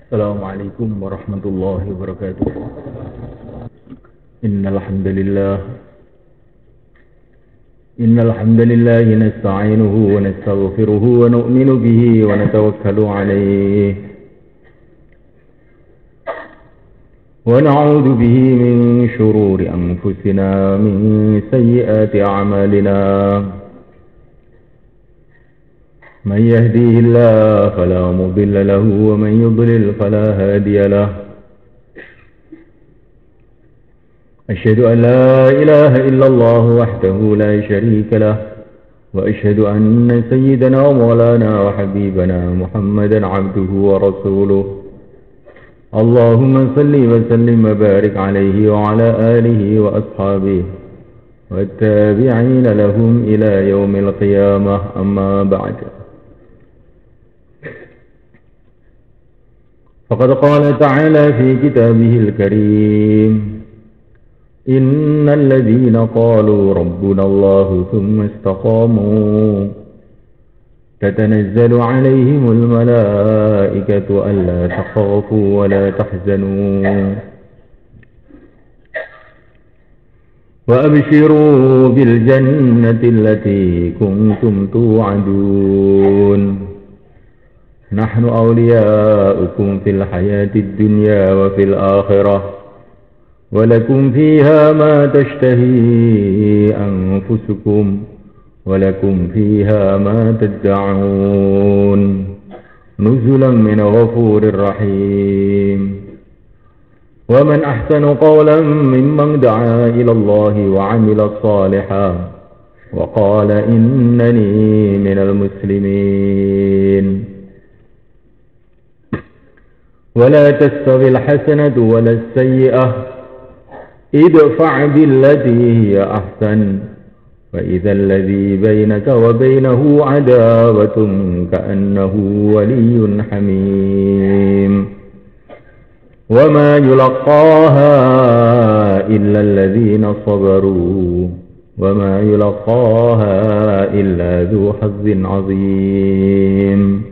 Assalamualaikum warahmatullahi wabarakatuh. Innal hamdalillah nasta'inuhu wa nastaghfiruhu wa nu'minu bihi wa natawakkalu alayhi wa na'udzu bihi min shururi anfusina min sayyiati a'malina. من يهديه الله فلا مضل له ومن يضلل فلا هادي له. أشهد أن لا إله إلا الله وحده لا شريك له وأشهد أن سيدنا ومولانا وحبيبنا محمدا عبده ورسوله. اللهم صل وسلم وبارك عليه وعلى آله وأصحابه والتابعين لهم إلى يوم القيامة. أما بعد، فقد قال تعالى في كتابه الكريم: إن الذين قالوا ربنا الله ثم استقاموا تتنزل عليهم الملائكة ألا تخافوا ولا تحزنوا وأبشروا بالجنة التي كنتم توعدون. نحن أولياؤكم في الحياة الدنيا وفي الآخرة ولكم فيها ما تشتهي أنفسكم ولكم فيها ما تدعون نزلا من غفور رحيم. ومن أحسن قولا ممن دعا إلى الله وعمل صالحا وقال إنني من المسلمين. ولا تستوي الحسنة ولا السيئة ادفع بالتي هي أحسن فإذا الذي بينك وبينه عداوة كأنه ولي حميم. وما يلقاها إلا الذين صبروا وما يلقاها إلا ذو حظ عظيم.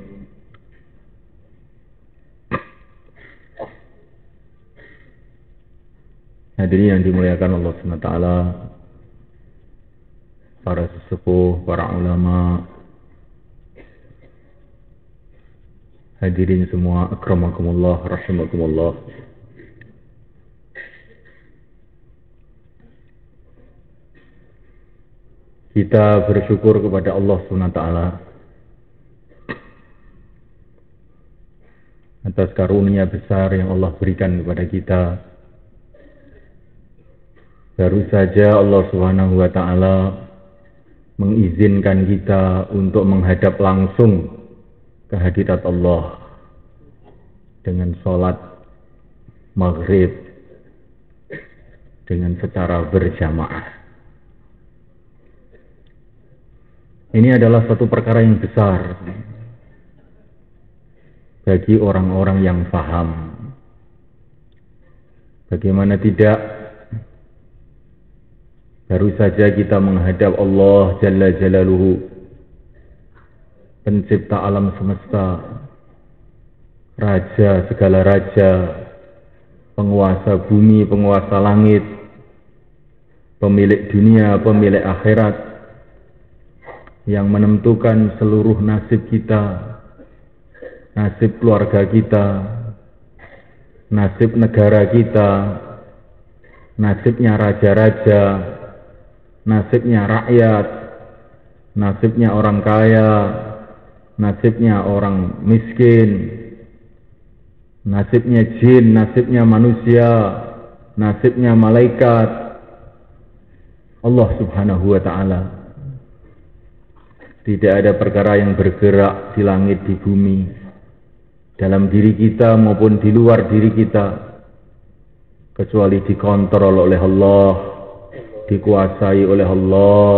Hadirin yang dimuliakan Allah SWT, para sesepuh, para ulama, hadirin semua, akramakumullah, rahimakumullah. Kita bersyukur kepada Allah SWT atas karunia besar yang Allah berikan kepada kita. Baru saja Allah Subhanahu wa Ta'ala mengizinkan kita untuk menghadap langsung ke hadirat Allah dengan sholat maghrib dengan secara berjamaah. Ini adalah satu perkara yang besar bagi orang-orang yang paham. Bagaimana tidak, baru saja kita menghadap Allah Jalla Jalaluhu, pencipta alam semesta, raja segala raja, penguasa bumi, penguasa langit, pemilik dunia, pemilik akhirat, yang menentukan seluruh nasib kita, nasib keluarga kita, nasib negara kita, nasibnya raja-raja, nasibnya rakyat, nasibnya orang kaya, nasibnya orang miskin, nasibnya jin, nasibnya manusia, nasibnya malaikat. Allah Subhanahu wa Ta'ala. Tidak ada perkara yang bergerak di langit, di bumi, dalam diri kita maupun di luar diri kita, kecuali dikontrol oleh Allah, dikuasai oleh Allah,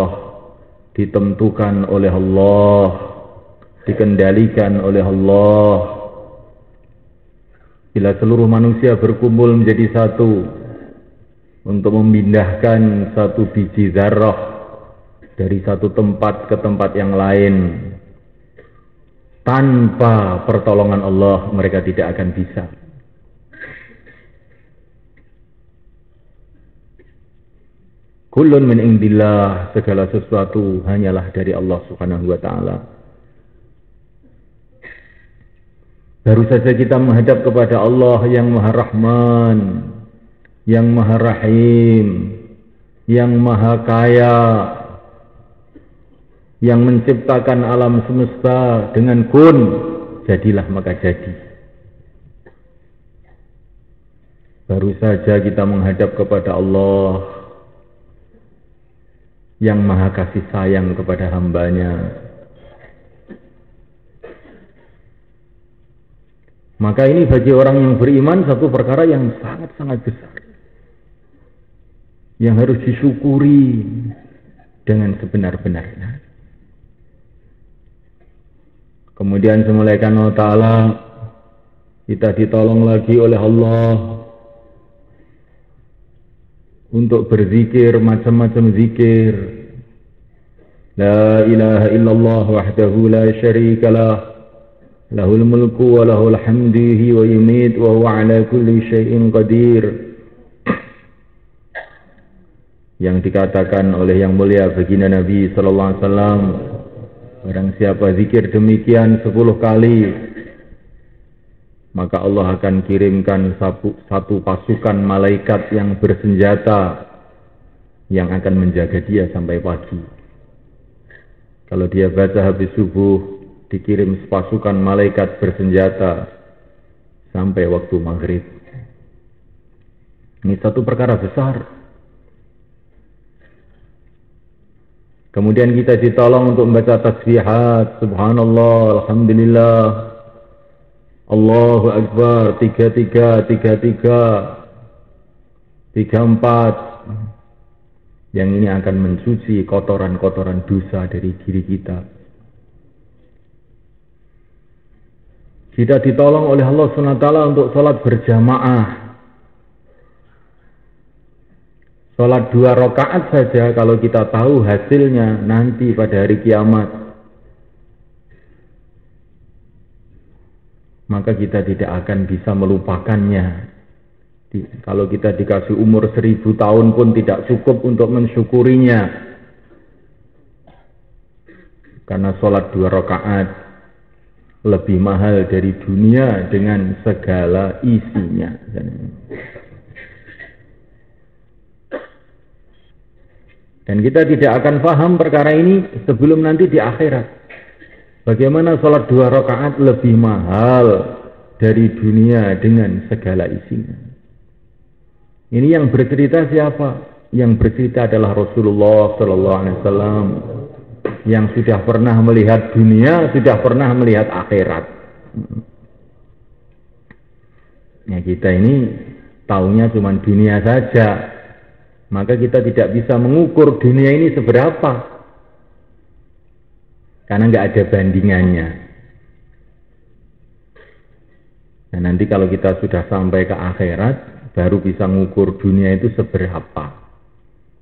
ditentukan oleh Allah, dikendalikan oleh Allah. Bila seluruh manusia berkumpul menjadi satu untuk memindahkan satu biji zarrah dari satu tempat ke tempat yang lain, Tanpa pertolongan Allah mereka tidak akan bisa. Kullun min indillah, segala sesuatu hanyalah dari Allah Subhanahu wa taala. Baru saja kita menghadap kepada Allah yang Maha Rahman, yang Maha Rahim, yang Maha Kaya, yang menciptakan alam semesta dengan kun, jadilah maka jadi. Baru saja kita menghadap kepada Allah yang Maha Kasih Sayang kepada hambanya. Maka ini bagi orang yang beriman satu perkara yang sangat-sangat besar, yang harus disyukuri dengan sebenar-benarnya. Kemudian semulaikan Allah Ta'ala, kita ditolong lagi oleh Allah untuk berzikir macam-macam zikir. La ilaha illallah wahdahu la syarikalah, lahul mulku wa lahul hamdihi wa yumit wa huwa ala kulli syai'in qadir. Yang dikatakan oleh yang mulia baginda Nabi sallallahu alaihi wasallam, barang siapa zikir demikian 10 kali, maka Allah akan kirimkan satu pasukan malaikat yang bersenjata yang akan menjaga dia sampai pagi. Kalau dia baca habis subuh, dikirim pasukan malaikat bersenjata sampai waktu maghrib. Ini satu perkara besar. Kemudian kita ditolong untuk membaca tasbihat, subhanallah, alhamdulillah, Allahu Akbar, 33, 34, yang ini akan mencuci kotoran-kotoran dosa dari diri kita. Kita ditolong oleh Allah SWT untuk sholat berjamaah. Sholat 2 rakaat saja kalau kita tahu hasilnya nanti pada hari kiamat, maka kita tidak akan bisa melupakannya. Kalau kita dikasih umur 1000 tahun pun tidak cukup untuk mensyukurinya. Karena sholat 2 rakaat lebih mahal dari dunia dengan segala isinya. Dan kita tidak akan paham perkara ini sebelum nanti di akhirat. Bagaimana sholat 2 rakaat lebih mahal dari dunia dengan segala isinya. Ini yang bercerita siapa? Yang bercerita adalah Rasulullah SAW, yang sudah pernah melihat dunia, sudah pernah melihat akhirat. Ya, kita ini taunya cuma dunia saja. Maka kita tidak bisa mengukur dunia ini seberapa, karena nggak ada bandingannya. Nah, nanti kalau kita sudah sampai ke akhirat, baru bisa mengukur dunia itu seberapa.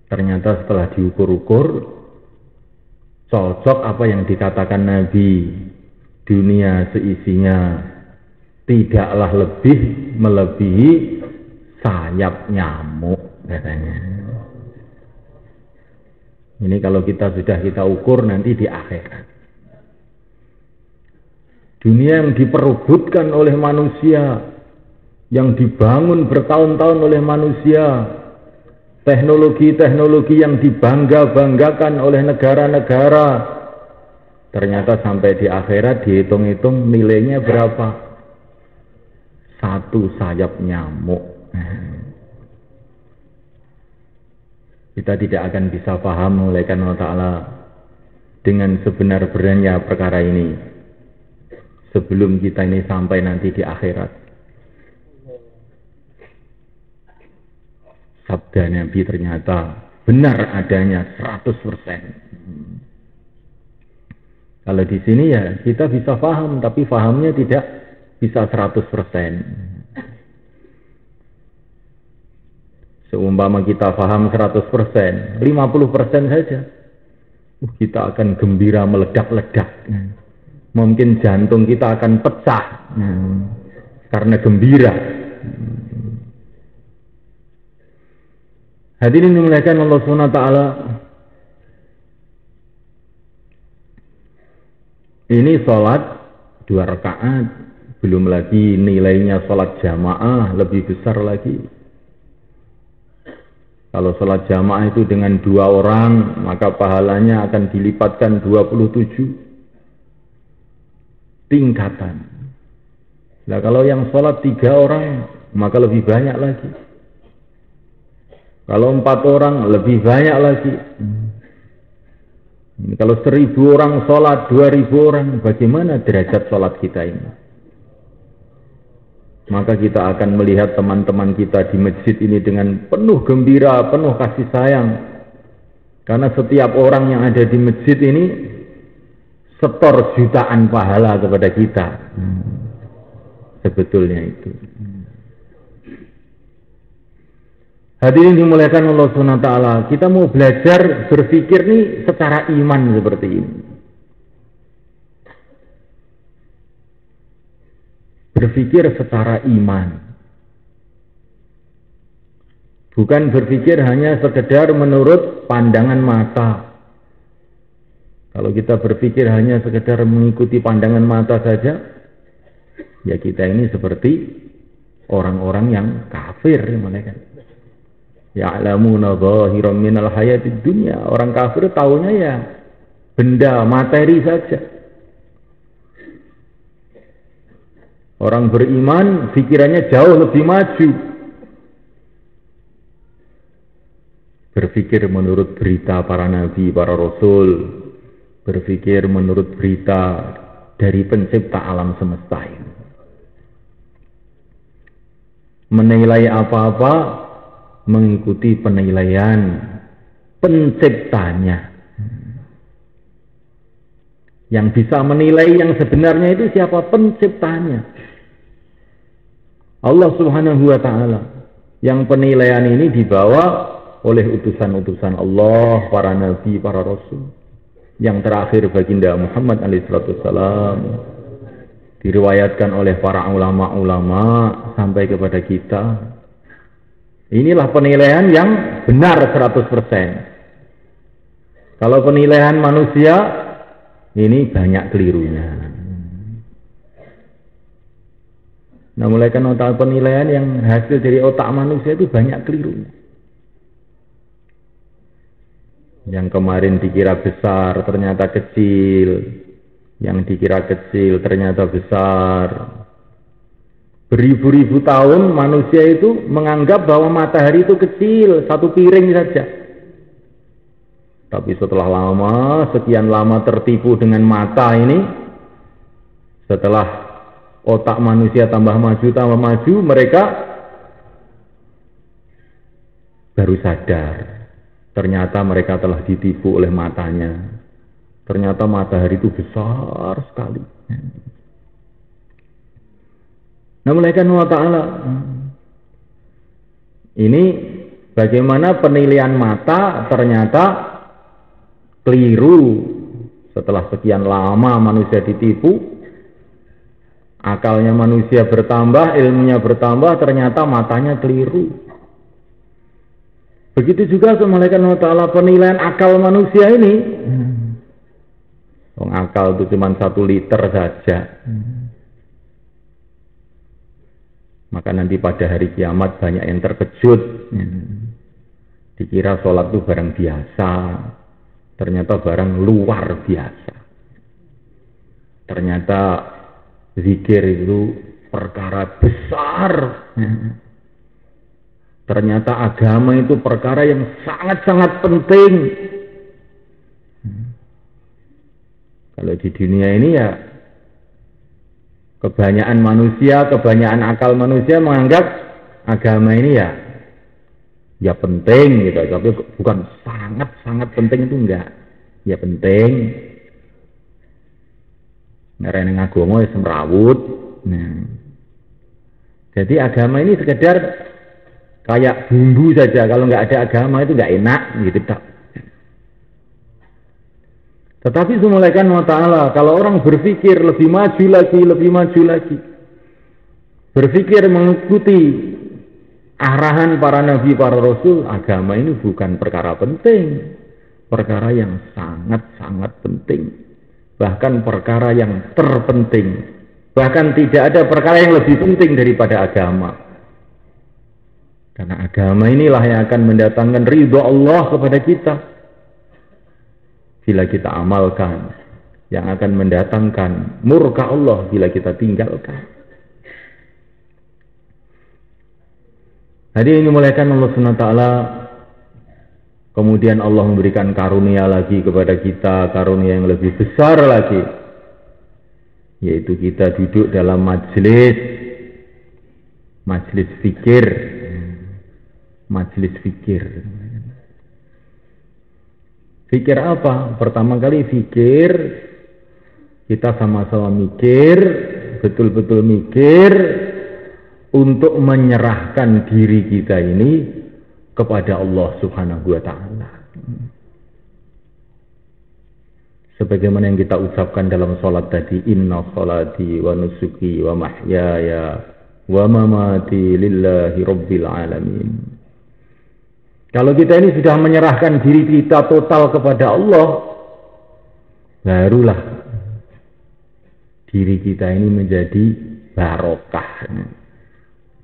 Ternyata setelah diukur-ukur, cocok apa yang dikatakan Nabi, dunia seisinya tidaklah lebih melebihi sayap nyamuk, katanya. Ini kalau kita sudah kita ukur nanti di akhirat. Dunia yang diperebutkan oleh manusia, yang dibangun bertahun-tahun oleh manusia, teknologi-teknologi yang dibangga-banggakan oleh negara-negara, ternyata sampai di akhirat dihitung-hitung nilainya berapa? 1 sayap nyamuk. Kita tidak akan bisa paham oleh Allah Ta'ala dengan sebenar-benarnya perkara ini sebelum kita ini sampai nanti di akhirat. Sabda Nabi ternyata benar adanya 100%. Kalau di sini ya kita bisa paham, tapi pahamnya tidak bisa 100%. Seumpama kita paham 100%, 50% saja, kita akan gembira meledak-ledak. mungkin jantung kita akan pecah karena gembira. Hadirin dimuliakan Allah Subhanahu wa taala. Ini salat 2 rakaat, belum lagi nilainya salat jamaah lebih besar lagi. Kalau salat jamaah itu dengan 2 orang, maka pahalanya akan dilipatkan 27 tingkatan. Nah, kalau yang salat 3 orang, maka lebih banyak lagi. Kalau 4 orang, lebih banyak lagi. Kalau 1000 orang sholat, 2000 orang, bagaimana derajat sholat kita ini? Maka kita akan melihat teman-teman kita di masjid ini dengan penuh gembira, penuh kasih sayang. Karena setiap orang yang ada di masjid ini setor jutaan pahala kepada kita. Sebetulnya itu. Hadirin dimuliakan Allah Subhanahu wa taala, kita mau belajar berpikir nih secara iman seperti ini. Berpikir secara iman. Bukan berpikir hanya sekedar menurut pandangan mata. Kalau kita berpikir hanya sekedar mengikuti pandangan mata saja, ya kita ini seperti orang-orang yang kafir, mereka. Ya'lamuna zahiran minal hayatid dunya. Orang kafir taunya ya benda materi saja. Orang beriman pikirannya jauh lebih maju. Berpikir menurut berita para nabi, para rasul. Berpikir menurut berita dari pencipta alam semesta ini. Menilai apa-apa mengikuti penilaian penciptanya. Yang bisa menilai yang sebenarnya itu siapa? Penciptanya, Allah Subhanahu wa ta'ala. Yang penilaian ini dibawa oleh utusan-utusan Allah, para nabi, para rasul. Yang terakhir baginda Muhammad alaihissalam, diriwayatkan oleh para ulama-ulama sampai kepada kita. Inilah penilaian yang benar 100%. Kalau penilaian manusia, ini banyak kelirunya. Nah, mulai kan otak penilaian yang hasil dari otak manusia itu banyak kelirunya. Yang kemarin dikira besar, ternyata kecil. Yang dikira kecil, ternyata besar. Beribu-ribu tahun manusia itu menganggap bahwa matahari itu kecil, 1 piring saja. Tapi setelah lama, sekian lama tertipu dengan mata ini, setelah otak manusia tambah maju, mereka baru sadar. Ternyata mereka telah ditipu oleh matanya. Ternyata matahari itu besar sekali. Nah, mulaikan Allah Ta'ala. Ini bagaimana penilaian mata ternyata keliru. Setelah sekian lama manusia ditipu, akalnya manusia bertambah, ilmunya bertambah, ternyata matanya keliru. Begitu juga malaikat Allah Ta'ala penilaian akal manusia ini. Akal itu cuma 1 liter saja. Maka nanti pada hari kiamat banyak yang terkejut. Dikira sholat itu barang biasa. Ternyata barang luar biasa. Ternyata zikir itu perkara besar. Ternyata agama itu perkara yang sangat-sangat penting. Kalau di dunia ini ya kebanyakan manusia, kebanyakan akal manusia menganggap agama ini ya penting gitu, tapi bukan sangat-sangat penting, itu enggak. Ya penting. Ngarene agama wis semrawut. Nah. Jadi agama ini sekedar kayak bumbu saja. Kalau enggak ada agama itu enggak enak gitu tak. Tetapi semulaikan wa ta'ala, kalau orang berpikir lebih maju lagi, berpikir mengikuti arahan para nabi, para rasul, agama ini bukan perkara penting, perkara yang sangat-sangat penting, bahkan perkara yang terpenting, bahkan tidak ada perkara yang lebih penting daripada agama. Karena agama inilah yang akan mendatangkan ridho Allah kepada kita bila kita amalkan, yang akan mendatangkan murka Allah bila kita tinggalkan. Jadi ini mulaikan Allah SWT. Kemudian Allah memberikan karunia lagi kepada kita, karunia yang lebih besar lagi, yaitu kita duduk dalam majelis fikir. Fikir apa? Pertama kali fikir, kita sama-sama mikir, betul-betul mikir untuk menyerahkan diri kita ini kepada Allah Subhanahu wa ta'ala. Sebagaimana yang kita ucapkan dalam sholat tadi, inna sholati wa nusuki wa mahyaya wa mamati lillahi rabbil alamin. Kalau kita ini sudah menyerahkan diri kita total kepada Allah, barulah diri kita ini menjadi barokah.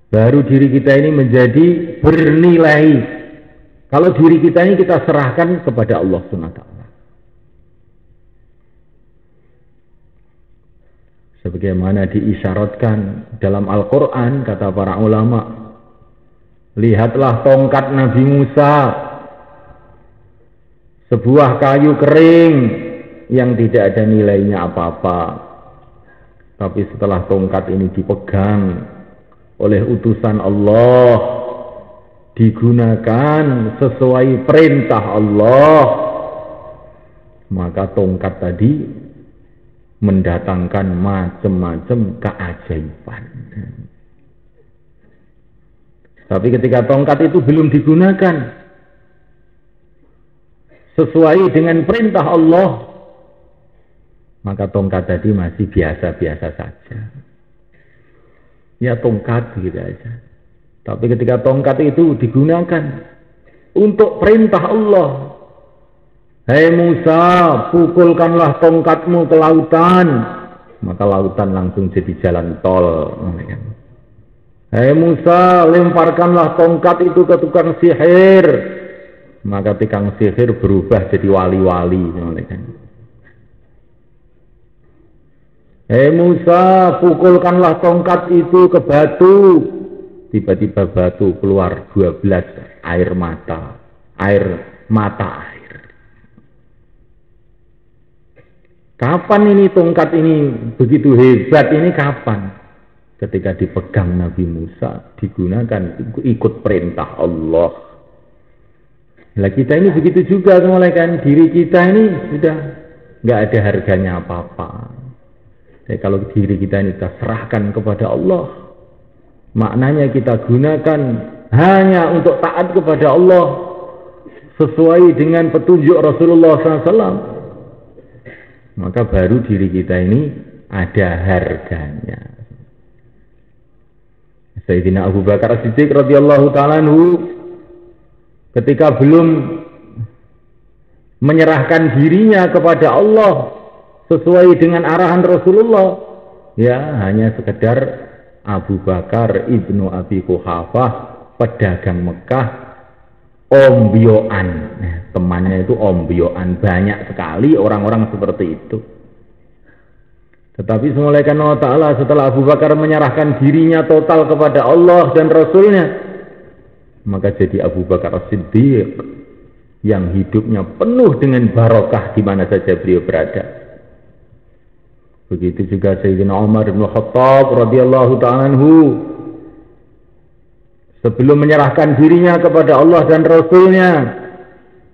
Baru diri kita ini menjadi bernilai. Kalau diri kita ini kita serahkan kepada Allah SWT. Sebagaimana diisyaratkan dalam Al-Quran, kata para ulama, lihatlah tongkat Nabi Musa, sebuah kayu kering yang tidak ada nilainya apa-apa. Tapi setelah tongkat ini dipegang oleh utusan Allah, digunakan sesuai perintah Allah, maka tongkat tadi mendatangkan macam-macam keajaiban. Tapi ketika tongkat itu belum digunakan sesuai dengan perintah Allah, maka tongkat tadi masih biasa-biasa saja. Ya tongkat gitu aja. Tapi ketika tongkat itu digunakan untuk perintah Allah, hei Musa, pukulkanlah tongkatmu ke lautan, maka lautan langsung jadi jalan tol. Hei Musa, lemparkanlah tongkat itu ke tukang sihir, maka tukang sihir berubah jadi wali-wali. Hei Musa, pukulkanlah tongkat itu ke batu, tiba-tiba batu keluar 12 air mata air. Kapan ini tongkat ini begitu hebat ini kapan? Ketika dipegang Nabi Musa, digunakan ikut perintah Allah. Nah kita ini begitu juga kan, diri kita ini sudah nggak ada harganya apa-apa. Jadi kalau diri kita ini kita serahkan kepada Allah, maknanya kita gunakan hanya untuk taat kepada Allah sesuai dengan petunjuk Rasulullah SAW, maka baru diri kita ini ada harganya. Sayyidina Abu Bakar As-Siddiq radhiyallahu ta'ala anhu ketika belum menyerahkan dirinya kepada Allah sesuai dengan arahan Rasulullah, ya hanya sekedar Abu Bakar ibnu Abi Quhafah, pedagang Mekah, ombyoan. Nah, temannya itu ombyoan, banyak sekali orang-orang seperti itu. Tetapi semulaikan Allah Ta'ala setelah Abu Bakar menyerahkan dirinya total kepada Allah dan Rasulnya, maka jadi Abu Bakar As-Siddiq yang hidupnya penuh dengan barokah di mana saja beliau berada. Begitu juga Sayyidina Umar bin Khattab radhiyallahu ta'ala anhu, sebelum menyerahkan dirinya kepada Allah dan Rasulnya,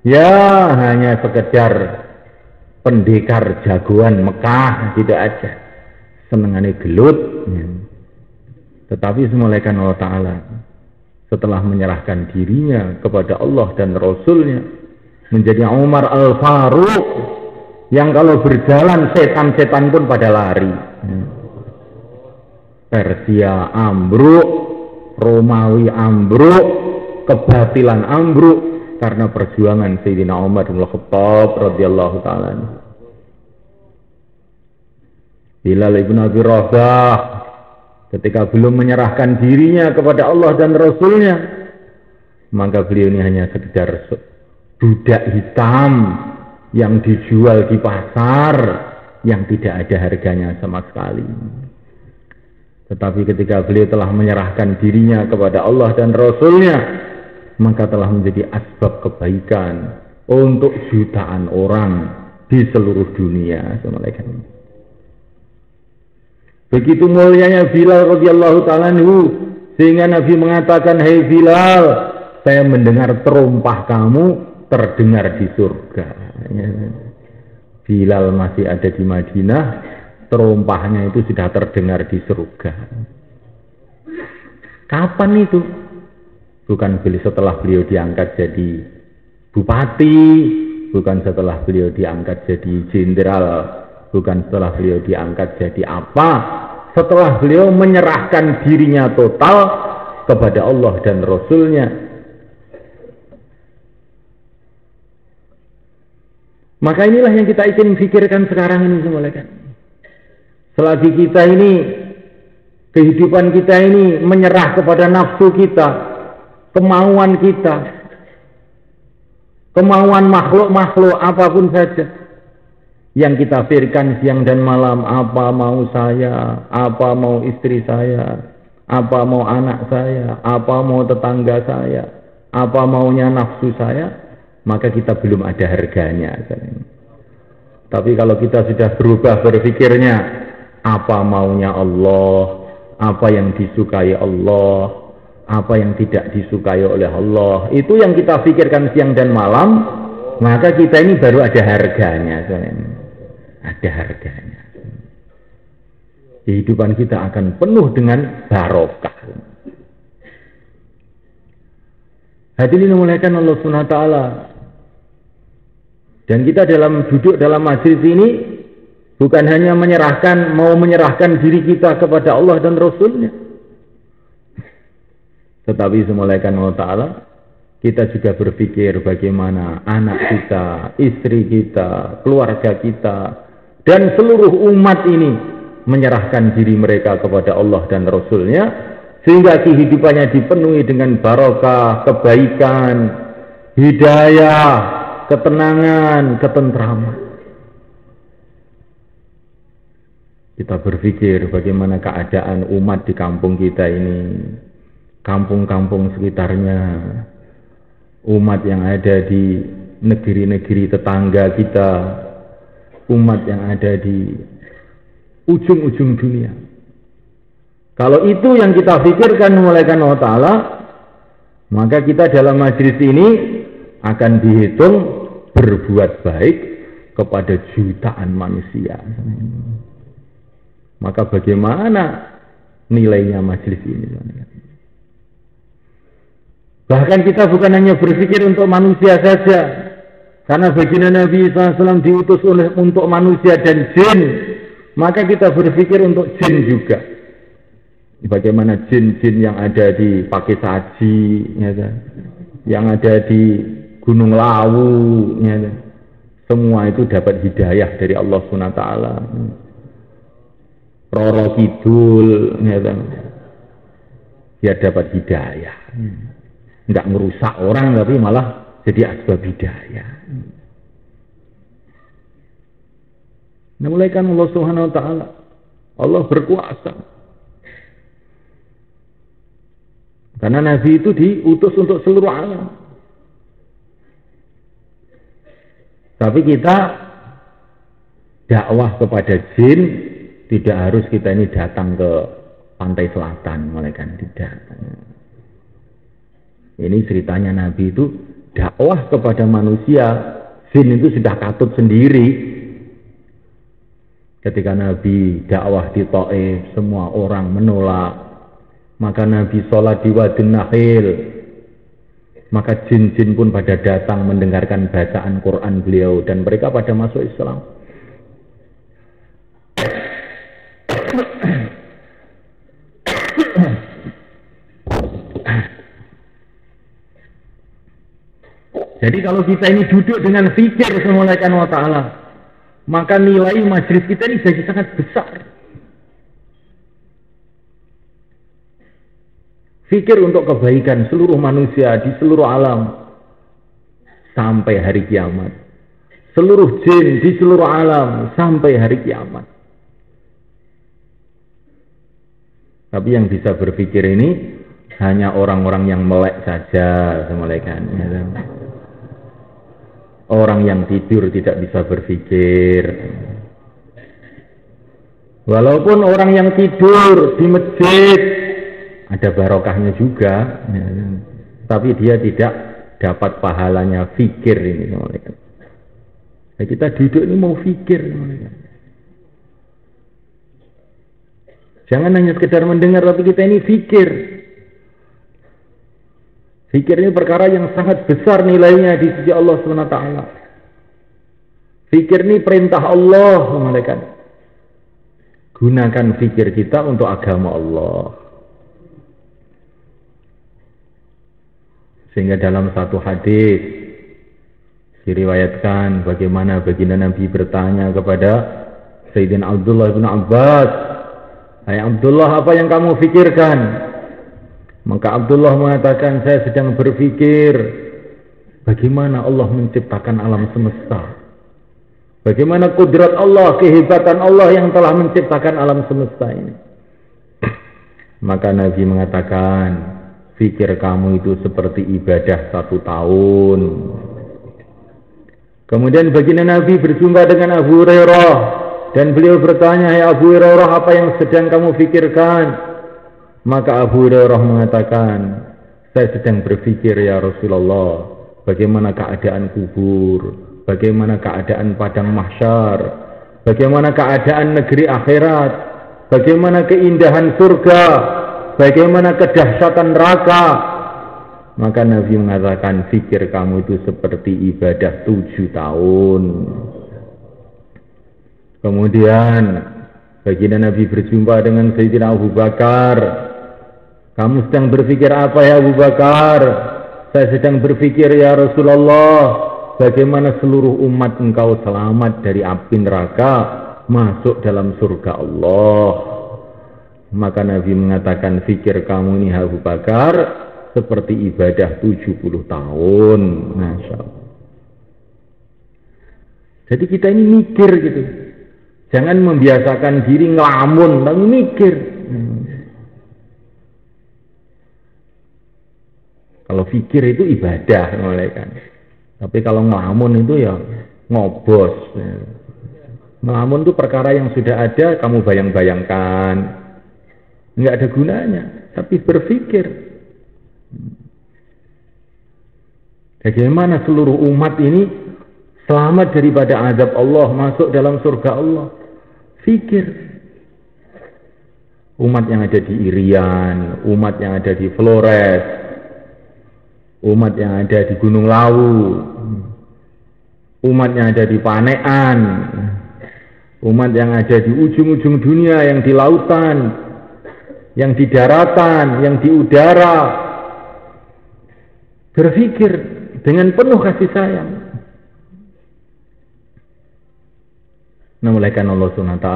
ya hanya sekedar pendekar jagoan Mekah, tidak aja senengannya gelut. Tetapi semulaikan Allah Ta'ala setelah menyerahkan dirinya kepada Allah dan Rasulnya, menjadi Umar Al-Faruq yang kalau berjalan setan-setan pun pada lari. Persia ambruk, Romawi ambruk, kebatilan ambruk karena perjuangan Sayyidina Umar bin Khattab radhiyallahu taala. Bilal ibn Abi Rabah ketika belum menyerahkan dirinya kepada Allah dan Rasulnya, maka beliau ini hanya sekedar budak hitam yang dijual di pasar yang tidak ada harganya sama sekali. Tetapi ketika beliau telah menyerahkan dirinya kepada Allah dan Rasulnya, maka telah menjadi asbab kebaikan untuk jutaan orang di seluruh dunia. Begitu mulianya Bilal radhiyallahu ta'ala sehingga Nabi mengatakan, "Hei Bilal, saya mendengar terompah kamu terdengar di surga." Bilal masih ada di Madinah, terompahnya itu sudah terdengar di surga. Kapan itu? Bukan setelah beliau diangkat jadi bupati, bukan setelah beliau diangkat jadi jenderal, bukan setelah beliau diangkat jadi apa, setelah beliau menyerahkan dirinya total kepada Allah dan Rasulnya. Maka inilah yang kita ingin pikirkan sekarang ini semuanya kan. Selagi kita ini, kehidupan kita ini menyerah kepada nafsu kita, kemauan kita, kemauan makhluk-makhluk apapun saja yang kita pikirkan siang dan malam, apa mau saya, apa mau istri saya, apa mau anak saya, apa mau tetangga saya, apa maunya nafsu saya, maka kita belum ada harganya. Tapi kalau kita sudah berubah berpikirnya, apa maunya Allah, apa yang disukai Allah, apa yang tidak disukai oleh Allah, itu yang kita pikirkan siang dan malam, maka kita ini baru ada harganya. Ada harganya. Kehidupan kita akan penuh dengan barokah. Hadirin dimuliakan Allah Subhanahu wa taala. Dan kita dalam duduk dalam majelis ini bukan hanya mau menyerahkan diri kita kepada Allah dan Rasulnya, tetapi semulaikan Allah Ta'ala, kita juga berpikir bagaimana anak kita, istri kita, keluarga kita, dan seluruh umat ini menyerahkan diri mereka kepada Allah dan Rasulnya, sehingga kehidupannya dipenuhi dengan barokah, kebaikan, hidayah, ketenangan, ketentraman. Kita berpikir bagaimana keadaan umat di kampung kita ini, kampung-kampung sekitarnya, umat yang ada di negeri-negeri tetangga kita, umat yang ada di ujung-ujung dunia. Kalau itu yang kita pikirkan mulaikan Allah Ta'ala, maka kita dalam majelis ini akan dihitung berbuat baik kepada jutaan manusia. Maka bagaimana nilainya majelis ini? Bahkan kita bukan hanya berpikir untuk manusia saja, karena baginda Nabi SAW diutus untuk manusia dan jin, maka kita berpikir untuk jin juga. Bagaimana jin-jin yang ada di Pakisaji, ya, yang ada di Gunung Lawu, ya, semua itu dapat hidayah dari Allah SWT. Roro Kidul, dia dapat hidayah, nggak merusak orang tapi malah jadi asbab hidayah. Nah, mulai kan Allah Subhanahu Wa Taala, Allah berkuasa, karena Nabi itu diutus untuk seluruh alam. Tapi kita dakwah kepada jin, tidak harus kita ini datang ke pantai selatan, malaikat tidak. Ini ceritanya Nabi itu dakwah kepada manusia, jin itu sudah katut sendiri. Ketika Nabi dakwah di Taif, semua orang menolak. Maka Nabi sholat di Wadun Nakhil, maka jin-jin pun pada datang mendengarkan bacaan Quran beliau, dan mereka pada masuk Islam. Jadi kalau kita ini duduk dengan fikir sama Allah Subhanahu wa taala, maka nilai majelis kita ini jadi sangat besar. Fikir untuk kebaikan seluruh manusia di seluruh alam sampai hari kiamat. Seluruh jin di seluruh alam sampai hari kiamat. Tapi yang bisa berpikir ini hanya orang-orang yang melek saja, semalekan. Orang yang tidur tidak bisa berpikir. Walaupun orang yang tidur di masjid ada barokahnya juga, tapi dia tidak dapat pahalanya fikir ini. Nah, kita duduk ini mau fikir. Jangan hanya sekedar mendengar, tapi kita ini fikir. Fikir ini perkara yang sangat besar nilainya di sisi Allah SWT. Fikir ini perintah Allah, malaikat. Gunakan fikir kita untuk agama Allah. Sehingga dalam satu hadis diriwayatkan bagaimana baginda Nabi bertanya kepada Sayyidina Abdullah bin Abbas, "Hai Abdullah, apa yang kamu fikirkan?" Maka Abdullah mengatakan, "Saya sedang berpikir bagaimana Allah menciptakan alam semesta. Bagaimana kudrat Allah, kehebatan Allah yang telah menciptakan alam semesta ini." Maka Nabi mengatakan, "Fikir kamu itu seperti ibadah 1 tahun." Kemudian baginda Nabi berjumpa dengan Abu Hurairah dan beliau bertanya, "Hai Abu Hurairah, apa yang sedang kamu fikirkan?" Maka Abu Hurairah mengatakan, "Saya sedang berpikir ya Rasulullah, bagaimana keadaan kubur, bagaimana keadaan padang mahsyar, bagaimana keadaan negeri akhirat, bagaimana keindahan surga, bagaimana kedahsyatan neraka." Maka Nabi mengatakan, "Fikir kamu itu seperti ibadah 7 tahun. Kemudian baginda Nabi berjumpa dengan Sayyidina Abu Bakar. "Kamu sedang berpikir apa ya Abu Bakar?" "Saya sedang berpikir ya Rasulullah, bagaimana seluruh umat engkau selamat dari api neraka masuk dalam surga Allah." Maka Nabi mengatakan, "Fikir kamu ini Abu Bakar seperti ibadah 70 tahun. Masya Allah. Jadi kita ini mikir gitu. Jangan membiasakan diri ngelamun, tapi mikir. Kalau fikir itu ibadah, kan. Tapi kalau ngelamun itu ya ngobos. Ngelamun itu perkara yang sudah ada, kamu bayang-bayangkan. Nggak ada gunanya, tapi berpikir. Bagaimana seluruh umat ini selamat daripada azab Allah, masuk dalam surga Allah. Fikir. Umat yang ada di Irian, umat yang ada di Flores, umat yang ada di Gunung Lawu, umat yang ada di Panean, umat yang ada di ujung-ujung dunia, yang di lautan, yang di daratan, yang di udara. Berpikir dengan penuh kasih sayang. Namulakan Allah SWT,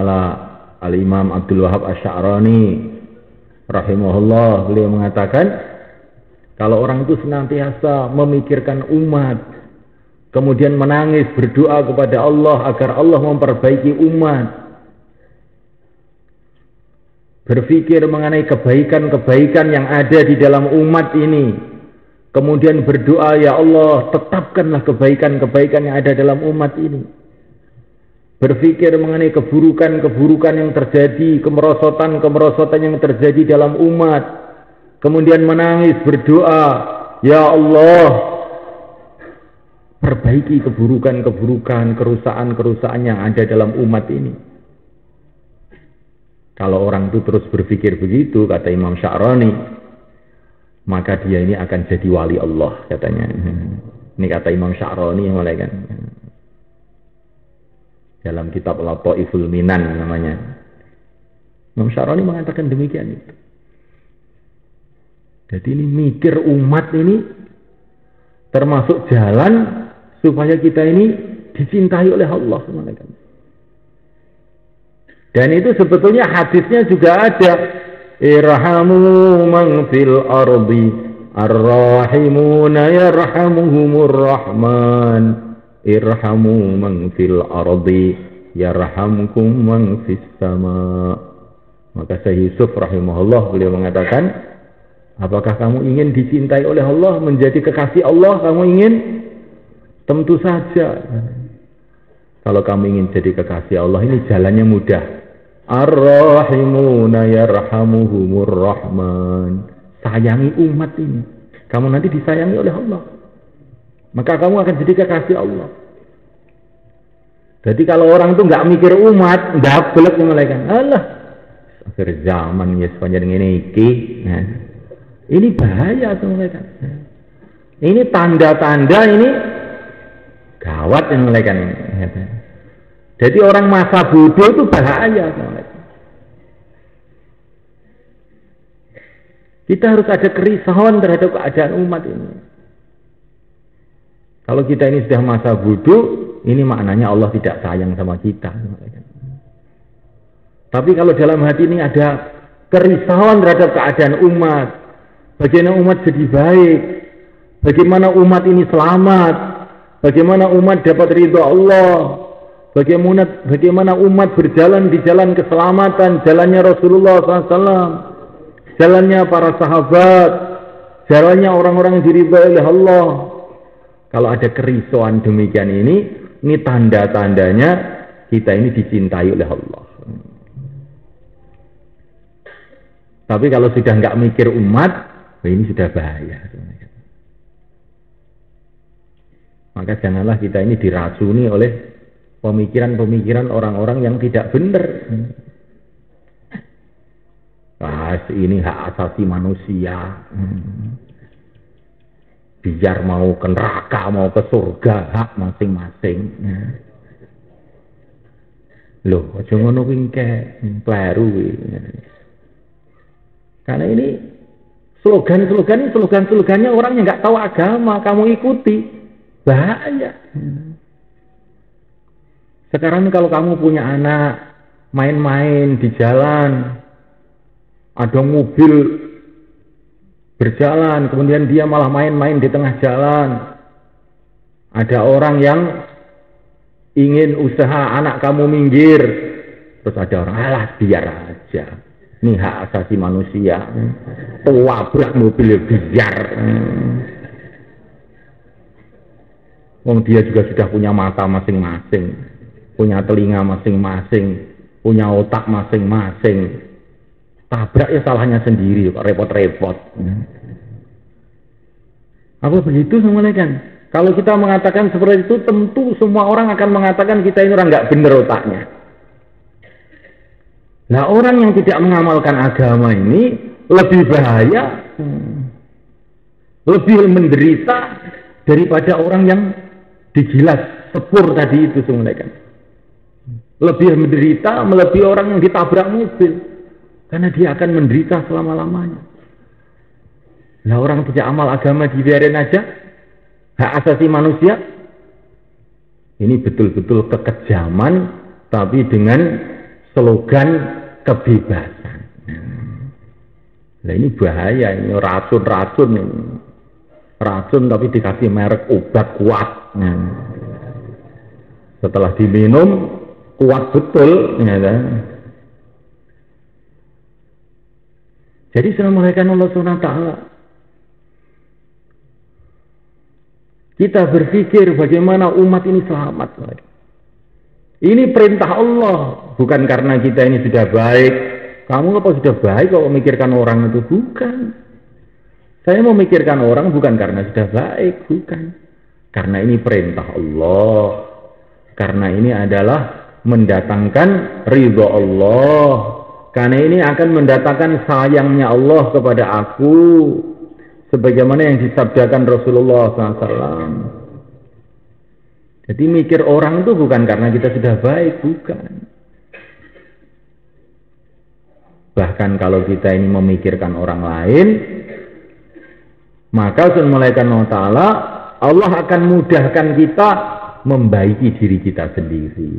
Al-Imam Abdul Wahab Asy'arani rahimahullah, beliau mengatakan, kalau orang itu senantiasa memikirkan umat, kemudian menangis berdoa kepada Allah agar Allah memperbaiki umat, berpikir mengenai kebaikan-kebaikan yang ada di dalam umat ini, kemudian berdoa, ya Allah, tetapkanlah kebaikan-kebaikan yang ada dalam umat ini. Berpikir mengenai keburukan-keburukan yang terjadi, kemerosotan-kemerosotan yang terjadi dalam umat. Kemudian menangis, berdoa, ya Allah, perbaiki keburukan-keburukan, kerusakan-kerusakan yang ada dalam umat ini. Kalau orang itu terus berpikir begitu, kata Imam Sya'rani, maka dia ini akan jadi wali Allah, katanya. Ini kata Imam Sya'rani yang mulai kan. Dalam kitab Lataiful Minan namanya. Imam Sya'rani mengatakan demikian itu. Jadi ini mikir umat ini termasuk jalan supaya kita ini dicintai oleh Allah. Dan itu sebetulnya hadisnya juga ada, irhamu man fil ardi arrahimuna yarhamuhumur rahman, irhamu man fil ardi yarhamkum man fis sama. Maka Syekh Yusuf rahimahullah beliau mengatakan, apakah kamu ingin dicintai oleh Allah, menjadi kekasih Allah? Kamu ingin? Tentu saja. Kalau kamu ingin jadi kekasih Allah, ini jalannya mudah. Ar-Rahimuna yarhamuhumur Rahman. Sayangi umat ini. Kamu nanti disayangi oleh Allah. Maka kamu akan jadi kekasih Allah. Jadi kalau orang itu nggak mikir umat, nggak belak malaikat. Allah, akhir zaman ya sepanjang ini nah, ini bahaya malaikat. Ini tanda-tanda ini gawat yang malaikat ini. Jadi orang masa bodoh itu bahaya. Kita harus ada kerisauan terhadap keadaan umat ini. Kalau kita ini sudah masa bodoh, ini maknanya Allah tidak sayang sama kita. Tapi kalau dalam hati ini ada kerisauan terhadap keadaan umat, bagaimana umat jadi baik, bagaimana umat ini selamat, bagaimana umat dapat ridho Allah, bagaimana umat berjalan di jalan keselamatan, jalannya Rasulullah SAW, jalannya para sahabat, jalannya orang-orang yang diridhoi oleh Allah. Kalau ada kerisauan demikian ini tanda-tandanya kita ini dicintai oleh Allah. Tapi kalau sudah nggak mikir umat, ini sudah bahaya. Maka janganlah kita ini diracuni oleh pemikiran-pemikiran orang-orang yang tidak benar. Ini hak asasi manusia. Biar mau ke neraka, mau ke surga, hak masing-masing. Loh, aja ngono kuwi kleru. Karena ini slogan-slogannya orang yang nggak tahu agama, kamu ikuti, bahaya. Sekarang kalau kamu punya anak main-main di jalan, ada mobil berjalan, kemudian dia malah main-main di tengah jalan. Ada orang yang ingin usaha anak kamu minggir, terus ada orang, alah biar aja. Ini hak asasi manusia. Wabrak mobil biar. Wong dia juga sudah punya mata masing-masing, punya telinga masing-masing, punya otak masing-masing. Tabrak ya salahnya sendiri, kok repot-repot. Apa begitu semuanya kan? Kalau kita mengatakan seperti itu, tentu semua orang akan mengatakan kita ini orang nggak bener otaknya. Nah, orang yang tidak mengamalkan agama ini lebih bahaya, lebih menderita daripada orang yang digilas sepur tadi itu semuanya kan. Lebih menderita melebihi orang yang ditabrak mobil, karena dia akan menderita selama-lamanya. Nah, orang tidak amal agama dibiarin aja, hak asasi manusia, ini betul-betul kekejaman, tapi dengan slogan kebebasan. Nah, ini bahaya, ini racun ini. Racun tapi dikasih merek obat kuat. Setelah diminum kuat betul. Jadi Assalamualaikum Allah SWT, kita berpikir bagaimana umat ini selamat. Ini perintah Allah, bukan karena kita ini sudah baik. Kamu apa sudah baik kalau memikirkan orang itu? Bukan. Saya memikirkan orang bukan karena sudah baik, bukan. Karena ini perintah Allah. Karena ini adalah mendatangkan ridho Allah. Karena ini akan mendatangkan sayangnya Allah kepada aku. Sebagaimana yang disabdakan Rasulullah SAW. Jadi mikir orang itu bukan karena kita sudah baik, bukan. Bahkan kalau kita ini memikirkan orang lain, maka Subhanahu wa ta'ala Allah akan mudahkan kita membaiki diri kita sendiri.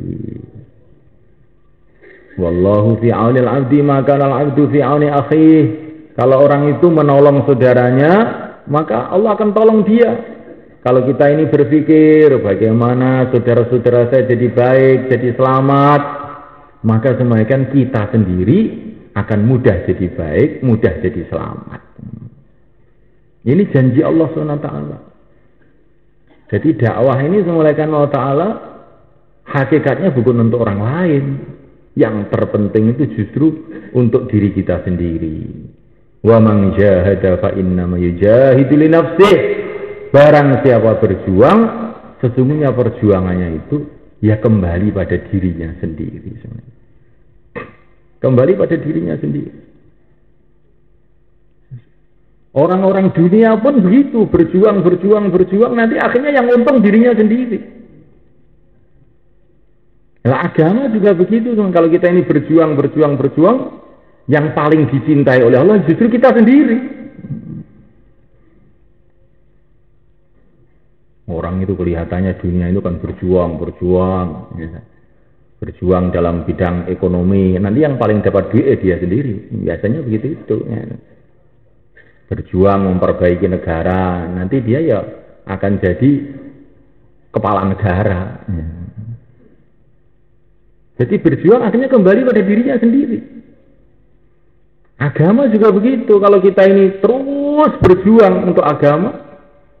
Wallahu fi aunil abdi maka al-abdu fi auni akhih. Kalau orang itu menolong saudaranya, maka Allah akan tolong dia. Kalau kita ini berpikir bagaimana saudara-saudara saya jadi baik, jadi selamat, maka semuanya kita sendiri akan mudah jadi baik, mudah jadi selamat. Ini janji Allah SWT. Jadi dakwah ini semuanya Allah Ta'ala hakikatnya bukan untuk orang lain. Yang terpenting itu justru untuk diri kita sendiri. Wa man jahada fa innama yujahidu li nafsih. Barang siapa berjuang, sesungguhnya perjuangannya itu ya kembali pada dirinya sendiri. Kembali pada dirinya sendiri. Orang-orang dunia pun begitu, berjuang, nanti akhirnya yang untung dirinya sendiri. Nah, agama juga begitu, kalau kita ini berjuang, yang paling dicintai oleh Allah justru kita sendiri. Orang itu kelihatannya dunia itu kan berjuang, berjuang dalam bidang ekonomi. Nanti yang paling dapat duit dia sendiri. Biasanya begitu itu. Berjuang memperbaiki negara, nanti dia ya akan jadi kepala negara. Jadi berjuang akhirnya kembali pada dirinya sendiri. Agama juga begitu. Kalau kita ini terus berjuang untuk agama,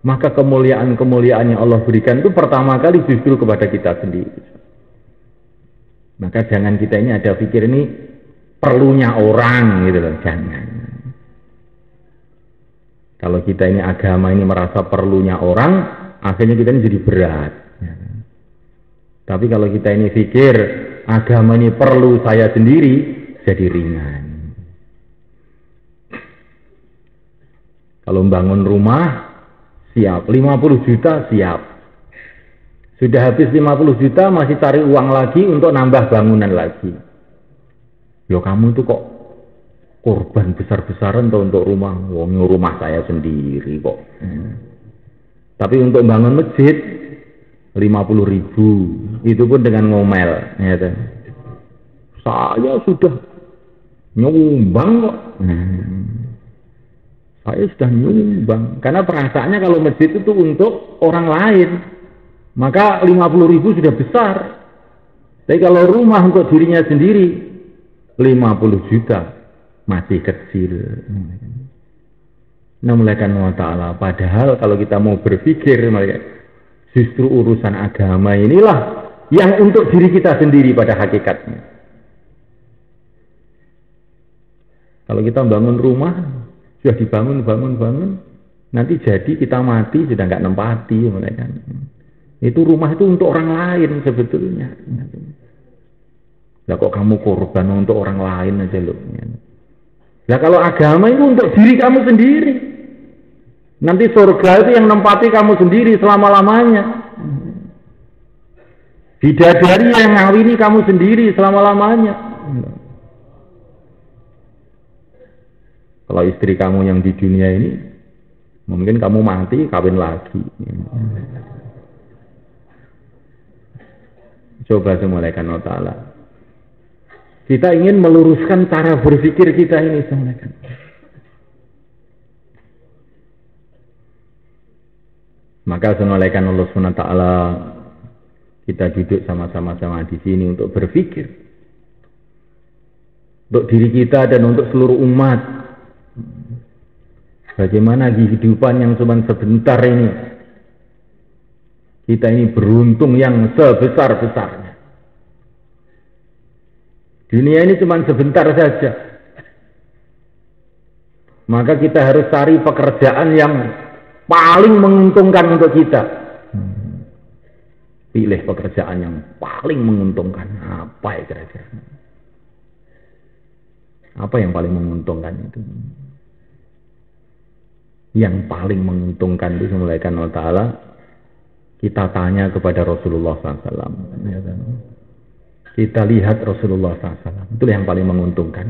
maka kemuliaan-kemuliaan yang Allah berikan itu pertama kali justru kepada kita sendiri. Maka jangan kita ini ada pikir ini perlunya orang gitu loh, jangan. Kalau kita ini agama ini merasa perlunya orang, akhirnya kita ini jadi berat. Tapi kalau kita ini pikir agama ini perlu saya sendiri, jadi ringan. Kalau membangun rumah, siap. 50 juta, siap. Sudah habis 50 juta, masih cari uang lagi untuk nambah bangunan lagi. Yo kamu itu kok korban besar-besaran untuk rumah. Wong rumah saya sendiri kok. Tapi untuk bangun masjid, 50.000, itu pun dengan ngomel. Ya, saya sudah nyumbang kok. Saya sudah nyumbang. Karena perasaannya kalau masjid itu untuk orang lain, maka 50.000 sudah besar. Tapi kalau rumah untuk dirinya sendiri, 50 juta masih kecil. Nah, melainkan Allah Ta'ala. Padahal kalau kita mau berpikir, justru urusan agama inilah yang untuk diri kita sendiri pada hakikatnya. Kalau kita bangun rumah, sudah dibangun, nanti jadi kita mati sudah nggak nempati, itu rumah itu untuk orang lain sebetulnya. Lah kok kamu korban untuk orang lain aja loh. Lah kalau agama itu untuk diri kamu sendiri. Nanti surga itu yang nempati kamu sendiri selama-lamanya. Bidadari yang ngawini kamu sendiri selama-lamanya. Kalau istri kamu yang di dunia ini, mungkin kamu mati, kawin lagi. Coba semulaikan Allah Ta'ala. Kita ingin meluruskan cara berpikir kita ini semulaikan. Maka semulaikan Allah SWT, kita duduk sama-sama di sini untuk berpikir. Untuk diri kita dan untuk seluruh umat. Bagaimana kehidupan yang cuma sebentar ini, kita ini beruntung yang sebesar-besarnya. Dunia ini cuma sebentar saja. Maka kita harus cari pekerjaan yang paling menguntungkan untuk kita. Pilih pekerjaan yang paling menguntungkan. Apa ya kira-kira? Apa yang paling menguntungkan itu? Yang paling menguntungkan itu semulaikan Allah Ta'ala, kita tanya kepada Rasulullah SAW. Kita lihat Rasulullah SAW, itu yang paling menguntungkan.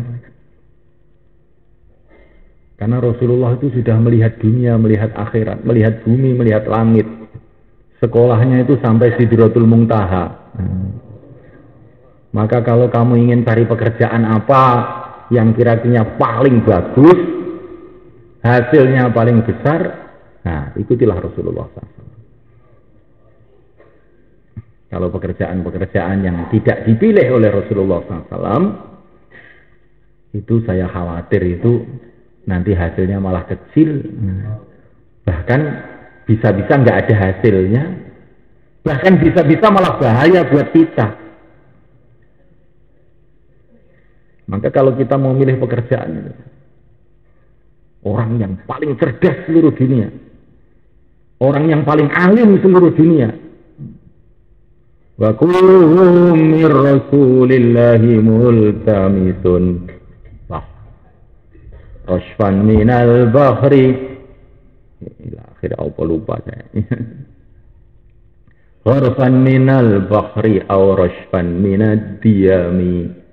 Karena Rasulullah itu sudah melihat dunia, melihat akhirat, melihat bumi, melihat langit. Sekolahnya itu sampai Sidratul Muntaha. Maka kalau kamu ingin cari pekerjaan apa yang kira-kira paling bagus, hasilnya paling besar, nah ikutilah Rasulullah SAW. Kalau pekerjaan-pekerjaan yang tidak dipilih oleh Rasulullah SAW, itu saya khawatir itu nanti hasilnya malah kecil, bahkan bisa-bisa nggak ada hasilnya, bahkan bisa-bisa malah bahaya buat kita. Maka kalau kita mau milih pekerjaan, orang yang paling cerdas seluruh dunia, orang yang paling alim seluruh dunia, wa kulluhum min rasulillahi multamisun rashfan minal bahri ila akhir apa lupa saya gharfan minal bahri aw rashfan minad diyami.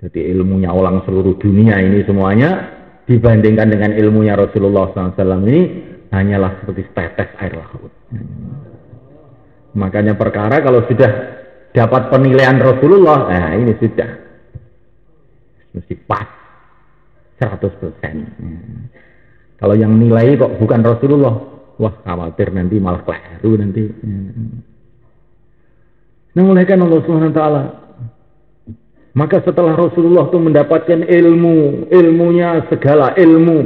Jadi ilmunya orang seluruh dunia ini semuanya dibandingkan dengan ilmunya Rasulullah SAW ini hanyalah seperti setetes air laut. Makanya perkara kalau sudah dapat penilaian Rasulullah, nah ini sudah mesti pas 100%. Kalau yang nilai kok bukan Rasulullah, wah khawatir nanti malah keliru nanti. Nah, oleh karena Allah Subhanahu wa taala, maka setelah Rasulullah itu mendapatkan ilmunya segala ilmu.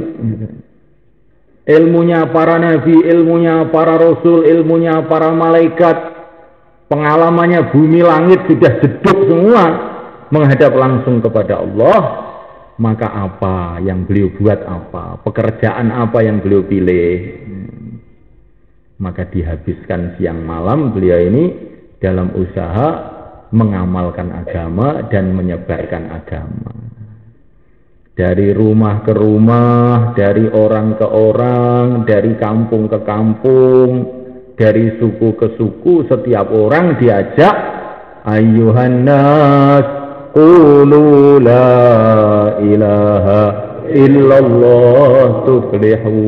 Ilmunya para nabi, ilmunya para rasul, ilmunya para malaikat, pengalamannya bumi langit sudah jeduk semua menghadap langsung kepada Allah. Maka apa yang beliau buat, apa pekerjaan apa yang beliau pilih, maka dihabiskan siang malam beliau ini dalam usaha mengamalkan agama dan menyebarkan agama. Dari rumah ke rumah, dari orang ke orang, dari kampung ke kampung, dari suku ke suku, setiap orang diajak, ayyuhan nas, qulu la ilaha illallah tuflihu.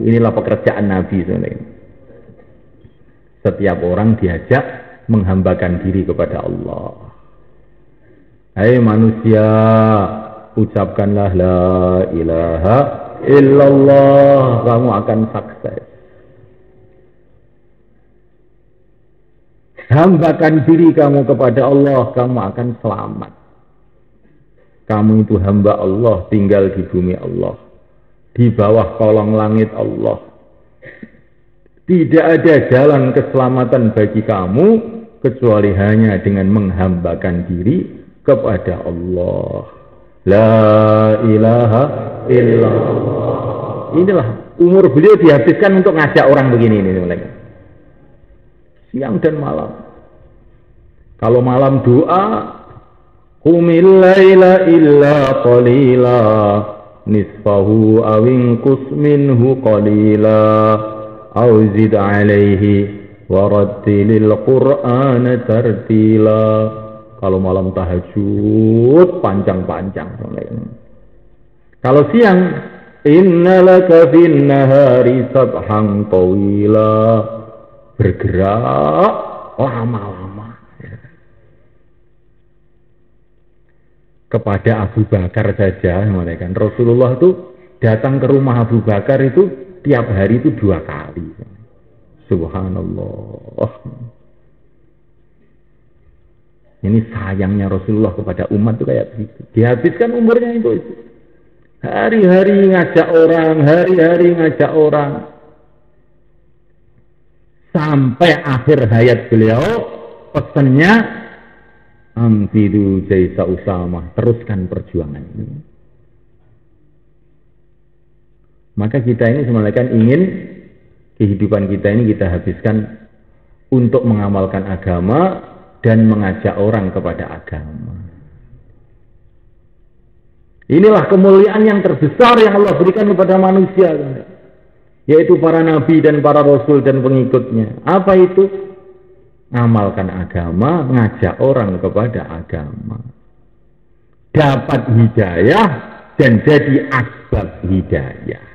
Inilah pekerjaan Nabi sebenarnya. Setiap orang diajak menghambakan diri kepada Allah. Hai manusia, ucapkanlah la ilaha illallah, kamu akan sukses. Hambakan diri kamu kepada Allah, kamu akan selamat. Kamu itu hamba Allah, tinggal di bumi Allah, di bawah kolong langit Allah. Tidak ada jalan keselamatan bagi kamu kecuali hanya dengan menghambakan diri kepada Allah. La ilaha illallah. Inilah umur beliau dihabiskan untuk ngajak orang begini ini, siang dan malam. Kalau malam doa, qumil laila illa qalila nisfahu aw inqus minhu qalila aw zid alaihi warattilil qur'ana tartila. Kalau malam tahajud panjang-panjang. Kalau siang, innalaka fin nahari sabhan tawila, bergerak lama-lama. Kepada Abu Bakar saja, Rasulullah itu datang ke rumah Abu Bakar itu tiap hari itu 2 kali. Subhanallah. Ini sayangnya Rasulullah kepada umat itu kayak begitu. Dihabiskan umurnya itu. Hari-hari ngajak orang, hari-hari ngajak orang. Sampai akhir hayat beliau, pesannya, amfidu jaisa Usamah, teruskan perjuangan ini. Maka kita ini sebenarnya ingin kehidupan kita ini kita habiskan untuk mengamalkan agama dan mengajak orang kepada agama. Inilah kemuliaan yang terbesar yang Allah berikan kepada manusia, yaitu para nabi dan para rasul dan pengikutnya. Apa itu? Amalkan agama, ngajak orang kepada agama. Dapat hidayah dan jadi asbab hidayah.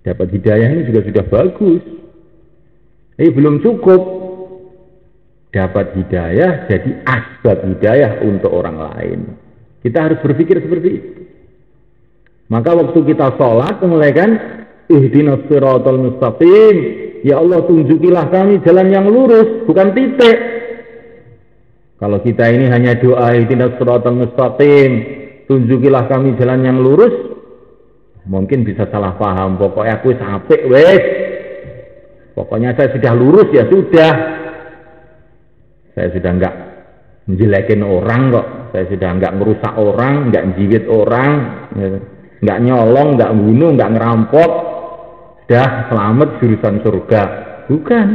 Dapat hidayah ini juga sudah bagus. Belum cukup. Dapat hidayah jadi asbab hidayah untuk orang lain. Kita harus berpikir seperti itu. Maka waktu kita sholat mulai kan, ihdinas siratal mustaqim, ya Allah tunjukilah kami jalan yang lurus, bukan titik. Kalau kita ini hanya doa ihdinas siratal mustaqim, tunjukilah kami jalan yang lurus, mungkin bisa salah paham. Pokoknya aku apik wes, pokoknya saya sudah lurus ya sudah, saya sudah enggak menjelekin orang kok, saya sudah enggak merusak orang, enggak menjiwit orang, enggak nyolong, enggak bunuh, enggak ngerampok, sudah selamat jurusan surga. Bukan.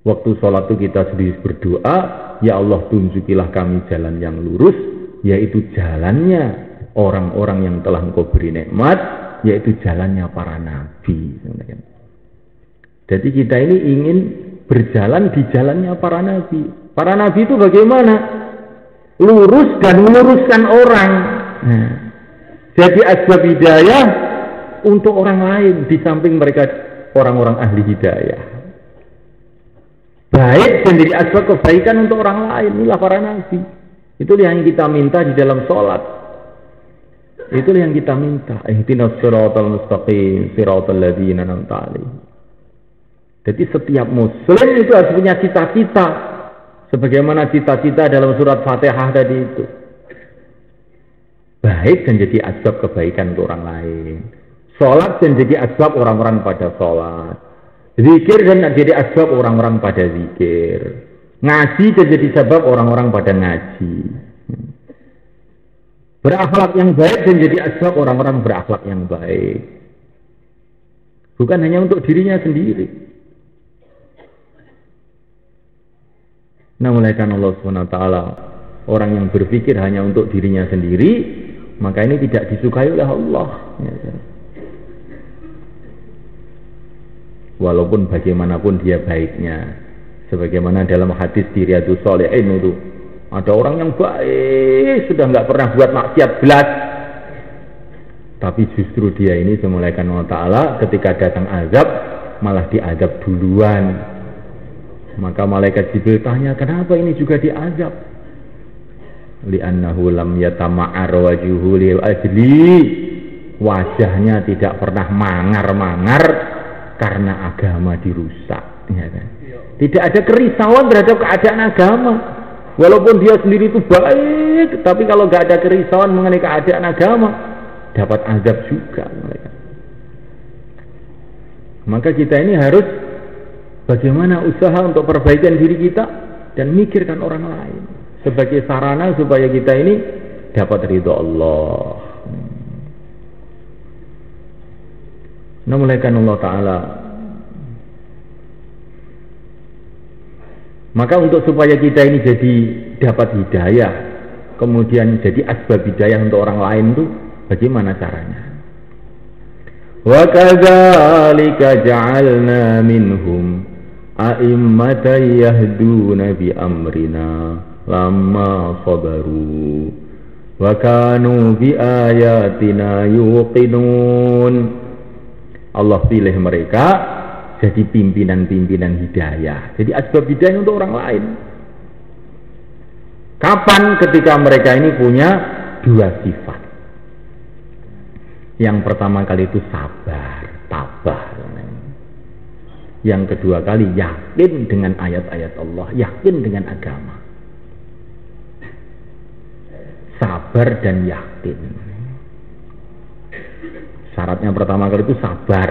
Waktu sholat itu kita sendiri berdoa, ya Allah tunjukilah kami jalan yang lurus, yaitu jalannya orang-orang yang telah Engkau beri nikmat, yaitu jalannya para nabi. Jadi kita ini ingin berjalan di jalannya para nabi. Para nabi itu bagaimana? Lurus dan meluruskan orang. Nah, jadi asbab hidayah untuk orang lain di samping mereka orang-orang ahli hidayah. Baik dan jadi asbab kebaikan untuk orang lain. Inilah para nabi. Itulah yang kita minta di dalam sholat. Itulah yang kita minta. Ihdinas siratal mustaqim, siratal ladzina an'amta 'alaihim. Jadi setiap muslim itu harus punya cita-cita. Sebagaimana cita-cita dalam surat Fatihah tadi itu. Baik dan jadi asbab kebaikan untuk orang lain. Sholat dan jadi asbab orang-orang pada sholat. Zikir dan jadi asbab orang-orang pada zikir. Ngaji dan jadi sebab orang-orang pada ngaji. Berakhlak yang baik dan jadi asbab orang-orang berakhlak yang baik. Bukan hanya untuk dirinya sendiri. Nah, mulaikan Allah SWT, orang yang berpikir hanya untuk dirinya sendiri, maka ini tidak disukai oleh Allah. Walaupun bagaimanapun dia baiknya, sebagaimana dalam hadis di Riyadhus Shalihin itu, ada orang yang baik, sudah nggak pernah buat maksiat belas, tapi justru dia ini semulaikan Allah Ta'ala ketika datang azab, malah diazab duluan. Maka malaikat Jibril tanya, kenapa ini juga diazab? Li'annahu lam yatama'ar wajuhu lil ajli. Wajahnya tidak pernah mangar-mangar karena agama dirusak. Ya kan? Tidak ada kerisauan terhadap keadaan agama. Walaupun dia sendiri itu baik, tapi kalau nggak ada kerisauan mengenai keadaan agama, dapat azab juga. Maka kita ini harus bagaimana usaha untuk perbaikan diri kita dan mikirkan orang lain sebagai sarana supaya kita ini dapat ridho Allah. Nah, mulaikan Allah Ta'ala. Maka untuk supaya kita ini jadi dapat hidayah, kemudian jadi asbab hidayah untuk orang lain itu bagaimana caranya? Wa kadzalika ja'alna minhum a'immatan yahduna bi amrina lamma sabaru wa kanu bi ayatina yuqinun. Allah pilih mereka jadi pimpinan-pimpinan hidayah, jadi asbab hidayah untuk orang lain. Kapan? Ketika mereka ini punya dua sifat. Yang pertama kali itu sabar, tabah. Yang kedua kali yakin dengan ayat-ayat Allah, yakin dengan agama. Sabar dan yakin. Syaratnya pertama kali itu sabar.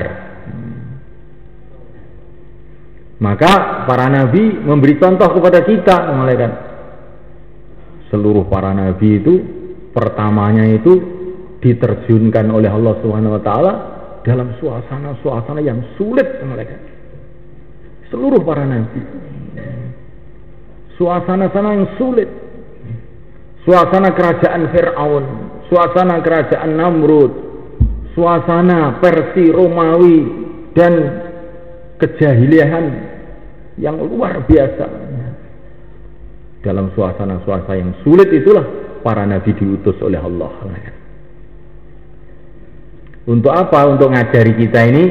Maka para nabi memberi contoh kepada kita, malaikat. Seluruh para nabi itu pertamanya itu diterjunkan oleh Allah Subhanahu wa taala dalam suasana-suasana yang sulit, malaikat. Seluruh para nabi, suasana-suasana yang sulit, suasana kerajaan Fir'aun, suasana kerajaan Namrud, suasana Persia Romawi dan kejahilian yang luar biasa. Dalam suasana-suasana yang sulit itulah para nabi diutus oleh Allah. Untuk apa? Untuk ngajari kita ini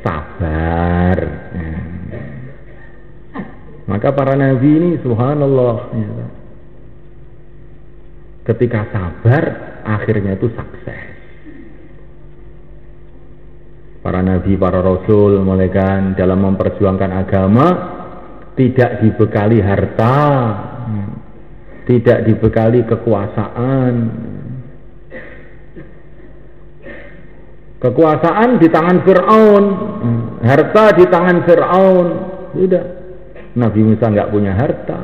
sabar. Maka para nabi ini subhanallah ya. Ketika sabar akhirnya itu sukses. Para nabi, para rasul mulai kan dalam memperjuangkan agama tidak dibekali harta, tidak dibekali kekuasaan. Kekuasaan di tangan Fir'aun, harta di tangan Fir'aun. Sudah, Nabi Musa nggak punya harta,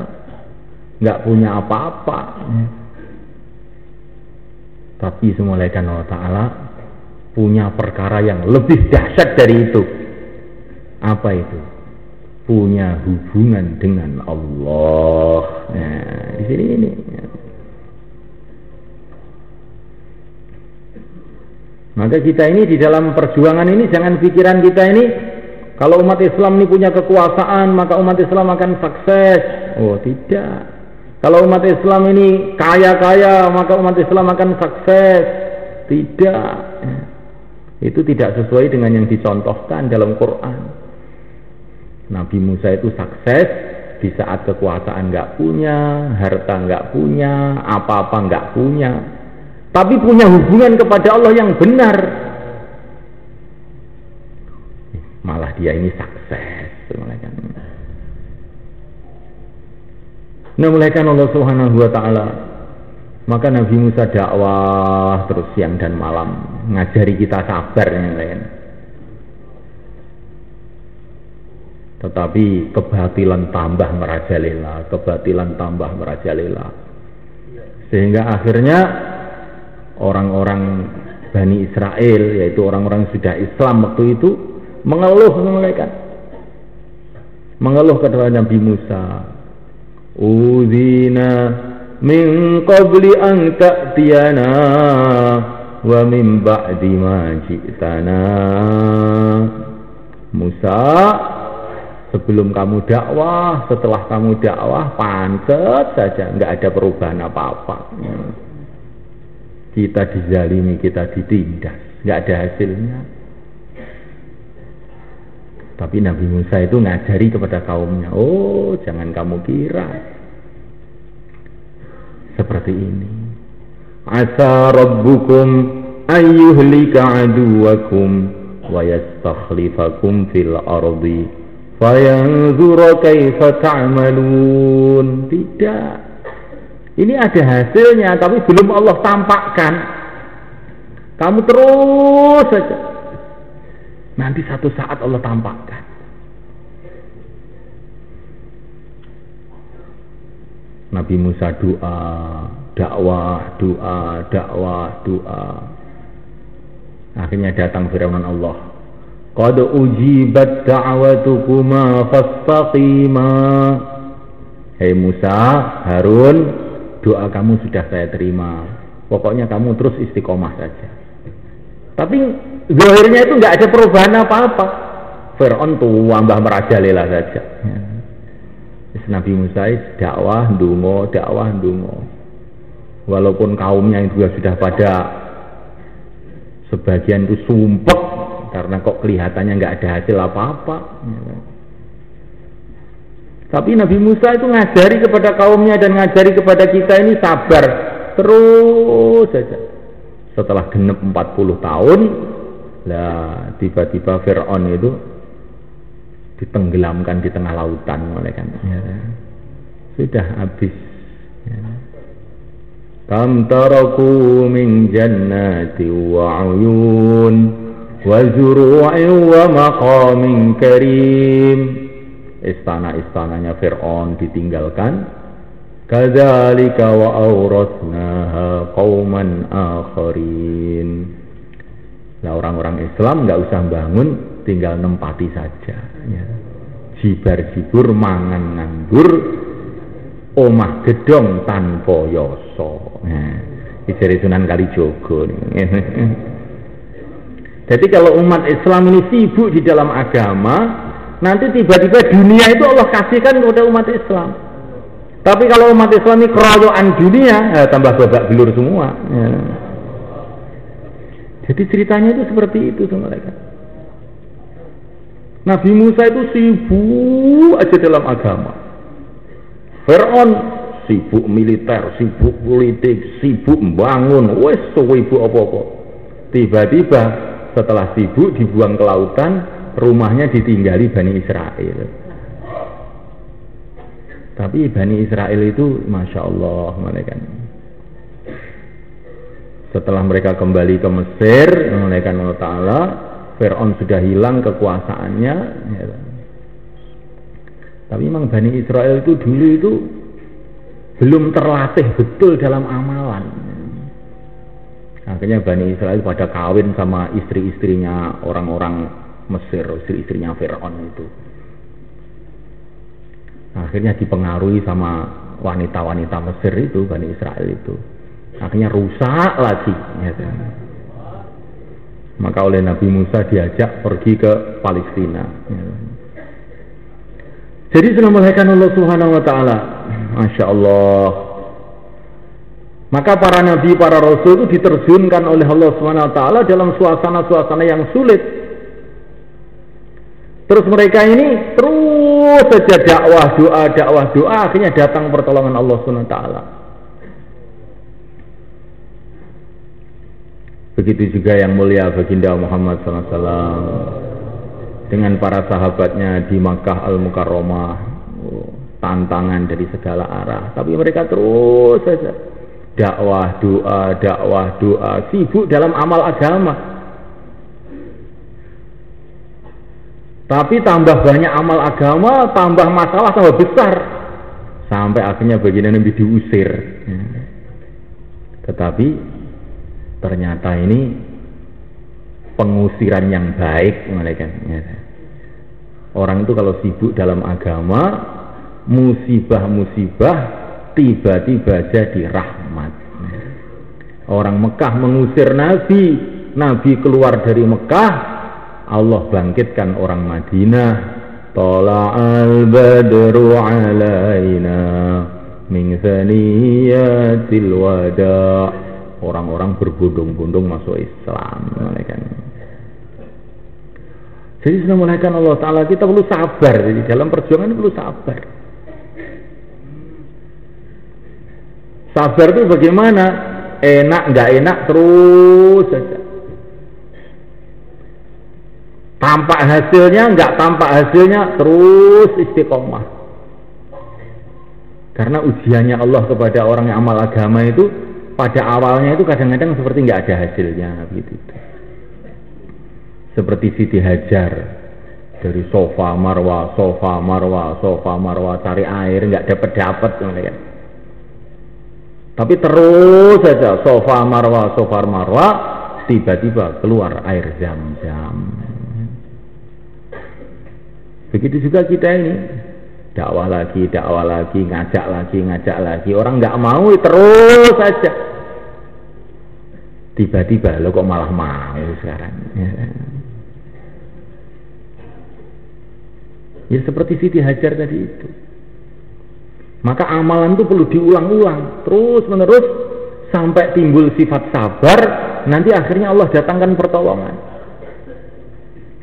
nggak punya apa-apa. Tapi semulaikan Allah Ta'ala punya perkara yang lebih dahsyat dari itu. Apa itu? Punya hubungan dengan Allah. Nah, di sini ini. Maka kita ini di dalam perjuangan ini jangan pikiran kita ini kalau umat Islam ini punya kekuasaan maka umat Islam akan sukses. Oh tidak. Kalau umat Islam ini kaya-kaya maka umat Islam akan sukses. Tidak. Itu tidak sesuai dengan yang dicontohkan dalam Quran. Nabi Musa itu sukses di saat kekuasaan nggak punya, harta nggak punya, apa-apa nggak punya. Tapi punya hubungan kepada Allah yang benar. Malah dia ini sukses. Nah, mulaikan Allah Subhanahu wa Ta'ala. Maka Nabi Musa dakwah terus siang dan malam, ngajari kita sabar yang lain. Tetapi kebatilan tambah merajalela, kebatilan tambah merajalela. Sehingga akhirnya orang-orang Bani Israel, yaitu orang-orang sudah Islam waktu itu, mengeluh kepada Nabi Musa, Uzina min qabli an ta'tiyana wa min ba'di ma ji'tana. Musa, sebelum kamu dakwah, setelah kamu dakwah, pancet saja, nggak ada perubahan apa-apa. Kita dizalimi, kita ditindas, nggak ada hasilnya. Tapi Nabi Musa itu ngajari kepada kaumnya, oh jangan kamu kira seperti ini. Asa rabbukum ayyuhlika aduwakum wa yastakhlifakum fil ardi fayanzura kaifa ta'malun. Tidak. Ini ada hasilnya, tapi belum Allah tampakkan. Kamu terus saja. Nanti satu saat Allah tampakkan. Nabi Musa doa, dakwah, doa. Akhirnya datang firman Allah. Qad ujibat da'watukuma fastaqima. Hei Musa, Harun, doa kamu sudah saya terima. Pokoknya kamu terus istiqomah saja. Tapi zahirnya itu nggak ada perubahan apa-apa. Fir'aun tuh tambah merajalela saja. Nabi Musa dakwah ndonga. Walaupun kaumnya yang juga sudah pada sebagian itu sumpek karena kok kelihatannya nggak ada hasil apa-apa. Tapi Nabi Musa itu ngajari kepada kaumnya dan ngajari kepada kita ini sabar terus saja. Setelah genep 40 tahun, lah tiba-tiba Fir'aun itu ditenggelamkan di tengah lautan oleh kan. Ya. Sudah habis. Ya. Kam taraku min jannati wa uyun wa zuru'in wa maqamin karim. Istana-istananya Fir'aun ditinggalkan. Kadzalika wa awratsnaha qauman akharin. Nah, orang-orang Islam nggak usah bangun, tinggal nempati saja. Ya. Jibar-jibur mangan nganggur, omah gedong tanpa yoso. Nah, dari Sunan Kalijogo. Jadi kalau umat Islam ini sibuk di dalam agama, nanti tiba-tiba dunia itu Allah kasihkan kepada umat Islam. Tapi kalau umat Islam ini keroyokan dunia, tambah babak belur semua. Ya. Jadi ceritanya itu seperti itu sama mereka. Nabi Musa itu sibuk aja dalam agama. Fir'aun sibuk militer, sibuk politik, sibuk membangun, wes sibuk apa-apa. Tiba-tiba setelah sibuk dibuang ke lautan, rumahnya ditinggali Bani Israel. Tapi Bani Israel itu Masya Allah mereka. Setelah mereka kembali ke Mesir, mereka Allah Ta'ala, Fir'aun sudah hilang kekuasaannya ya. Tapi memang Bani Israel itu dulu itu belum terlatih betul dalam amalan. Akhirnya Bani Israel pada kawin sama istri-istrinya orang-orang Mesir, istri-istrinya Fir'aun itu. Akhirnya dipengaruhi sama wanita-wanita Mesir itu, Bani Israel itu. Akhirnya rusak lagi ya. Maka oleh Nabi Musa diajak pergi ke Palestina ya. Jadi diselamatkan Allah Subhanahu wa Ta'ala. Masya Allah. Maka para nabi, para rasul itu diterjunkan oleh Allah Subhanahu wa Ta'ala dalam suasana-suasana yang sulit. Terus mereka ini terus saja dakwah doa, akhirnya datang pertolongan Allah Subhanahu wa Ta'ala. Begitu juga yang mulia baginda Muhammad SAW dengan para sahabatnya di Makkah Al-Mukarramah, tantangan dari segala arah. Tapi mereka terus saja dakwah doa, sibuk dalam amal agama. Tapi tambah banyak amal agama, tambah masalah tambah besar, sampai akhirnya baginda Nabi diusir. Tetapi ternyata ini pengusiran yang baik mereka. Orang itu kalau sibuk dalam agama, musibah-musibah tiba-tiba jadi rahmat. Orang Mekah mengusir Nabi, Nabi keluar dari Mekah, Allah bangkitkan orang Madinah. Tala'al badru alaina min thaniyatil wada'. Orang-orang berbondong-bondong masuk Islam. Jadi sudah mulaikan Allah Ta'ala, kita perlu sabar. Jadi dalam perjuangan ini perlu sabar. Sabar itu bagaimana? Enak, nggak enak, terus saja. Tampak hasilnya, nggak tampak hasilnya, terus istiqomah. Karena ujiannya Allah kepada orang yang amal agama itu, pada awalnya itu kadang-kadang seperti nggak ada hasilnya, begitu. Seperti Siti Hajar dari Sofa Marwa cari air nggak dapat ya. Tapi terus saja Sofa Marwa tiba-tiba keluar air Zam-Zam. Begitu juga kita ini dakwah lagi, ngajak lagi, orang nggak mau terus saja. Tiba-tiba lo kok malah mau sekarang. Ya seperti Siti Hajar tadi itu. Maka amalan itu perlu diulang-ulang terus menerus sampai timbul sifat sabar. Nanti akhirnya Allah datangkan pertolongan.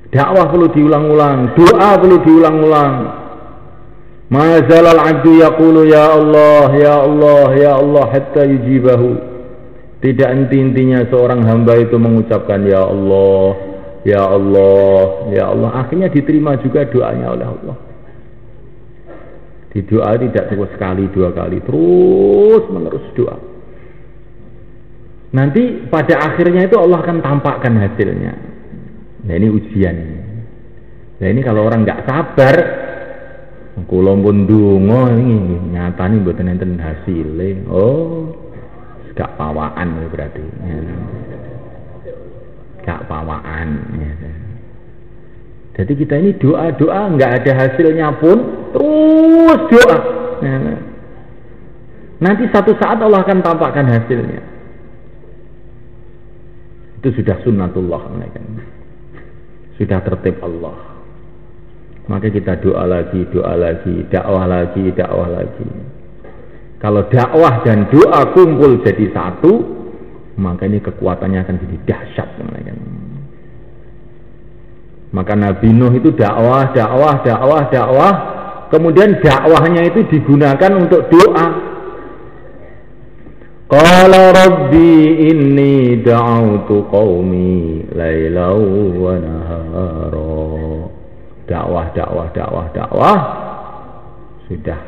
Dakwah perlu diulang-ulang, doa perlu diulang-ulang. Mazalal abdu yaqulu ya Allah, ya Allah, ya Allah hatta yujibahu. Tidak henti-hentinya seorang hamba itu mengucapkan ya Allah, ya Allah, ya Allah. Akhirnya diterima juga doanya oleh Allah. Di doa tidak cukup sekali, dua kali, terus menerus doa. Nanti pada akhirnya itu Allah akan tampakkan hasilnya. Nah ini ujian. Nah ini kalau orang nggak sabar, kula pun ndonga ini nyatane mboten enten hasile. Oh, gak pawaan berarti. Gak pawaan. Jadi kita ini doa nggak ada hasilnya pun terus doa. Nanti satu saat Allah akan tampakkan hasilnya. Itu sudah sunnatullah, sudah tertib Allah. Maka kita doa lagi, dakwah lagi. Kalau dakwah dan doa kumpul jadi satu, maka ini kekuatannya akan jadi dahsyat. Maka Nabi Nuh itu dakwah kemudian dakwahnya itu digunakan untuk doa. Qala rabbi inni da'autu qaumi lailau wa nahara. Dakwah sudah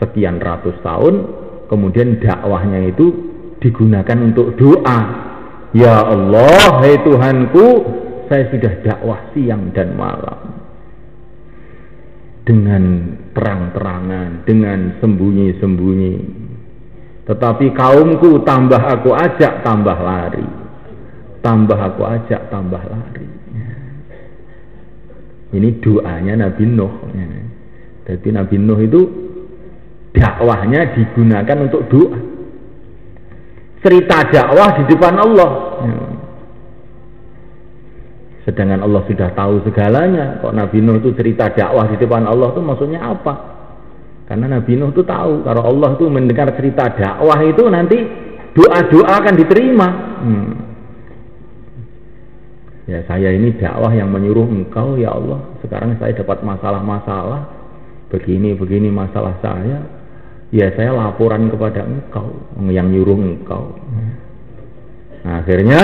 sekian ratus tahun, kemudian dakwahnya itu digunakan untuk doa. Ya Allah, hai Tuhanku, saya sudah dakwah siang dan malam, dengan terang-terangan, dengan sembunyi-sembunyi, tetapi kaumku tambah aku ajak tambah lari, tambah aku ajak tambah lari. Ini doanya Nabi Nuh. Jadi Nabi Nuh itu dakwahnya digunakan untuk doa. Cerita dakwah di depan Allah. Sedangkan Allah sudah tahu segalanya. Kok Nabi Nuh itu cerita dakwah di depan Allah itu maksudnya apa? Karena Nabi Nuh itu tahu kalau Allah itu mendengar cerita dakwah itu nanti doa-doa akan diterima. Ya, saya ini dakwah yang menyuruh engkau ya Allah. Sekarang saya dapat masalah-masalah begini masalah saya. Ya saya laporan kepada engkau yang nyuruh engkau. Nah, akhirnya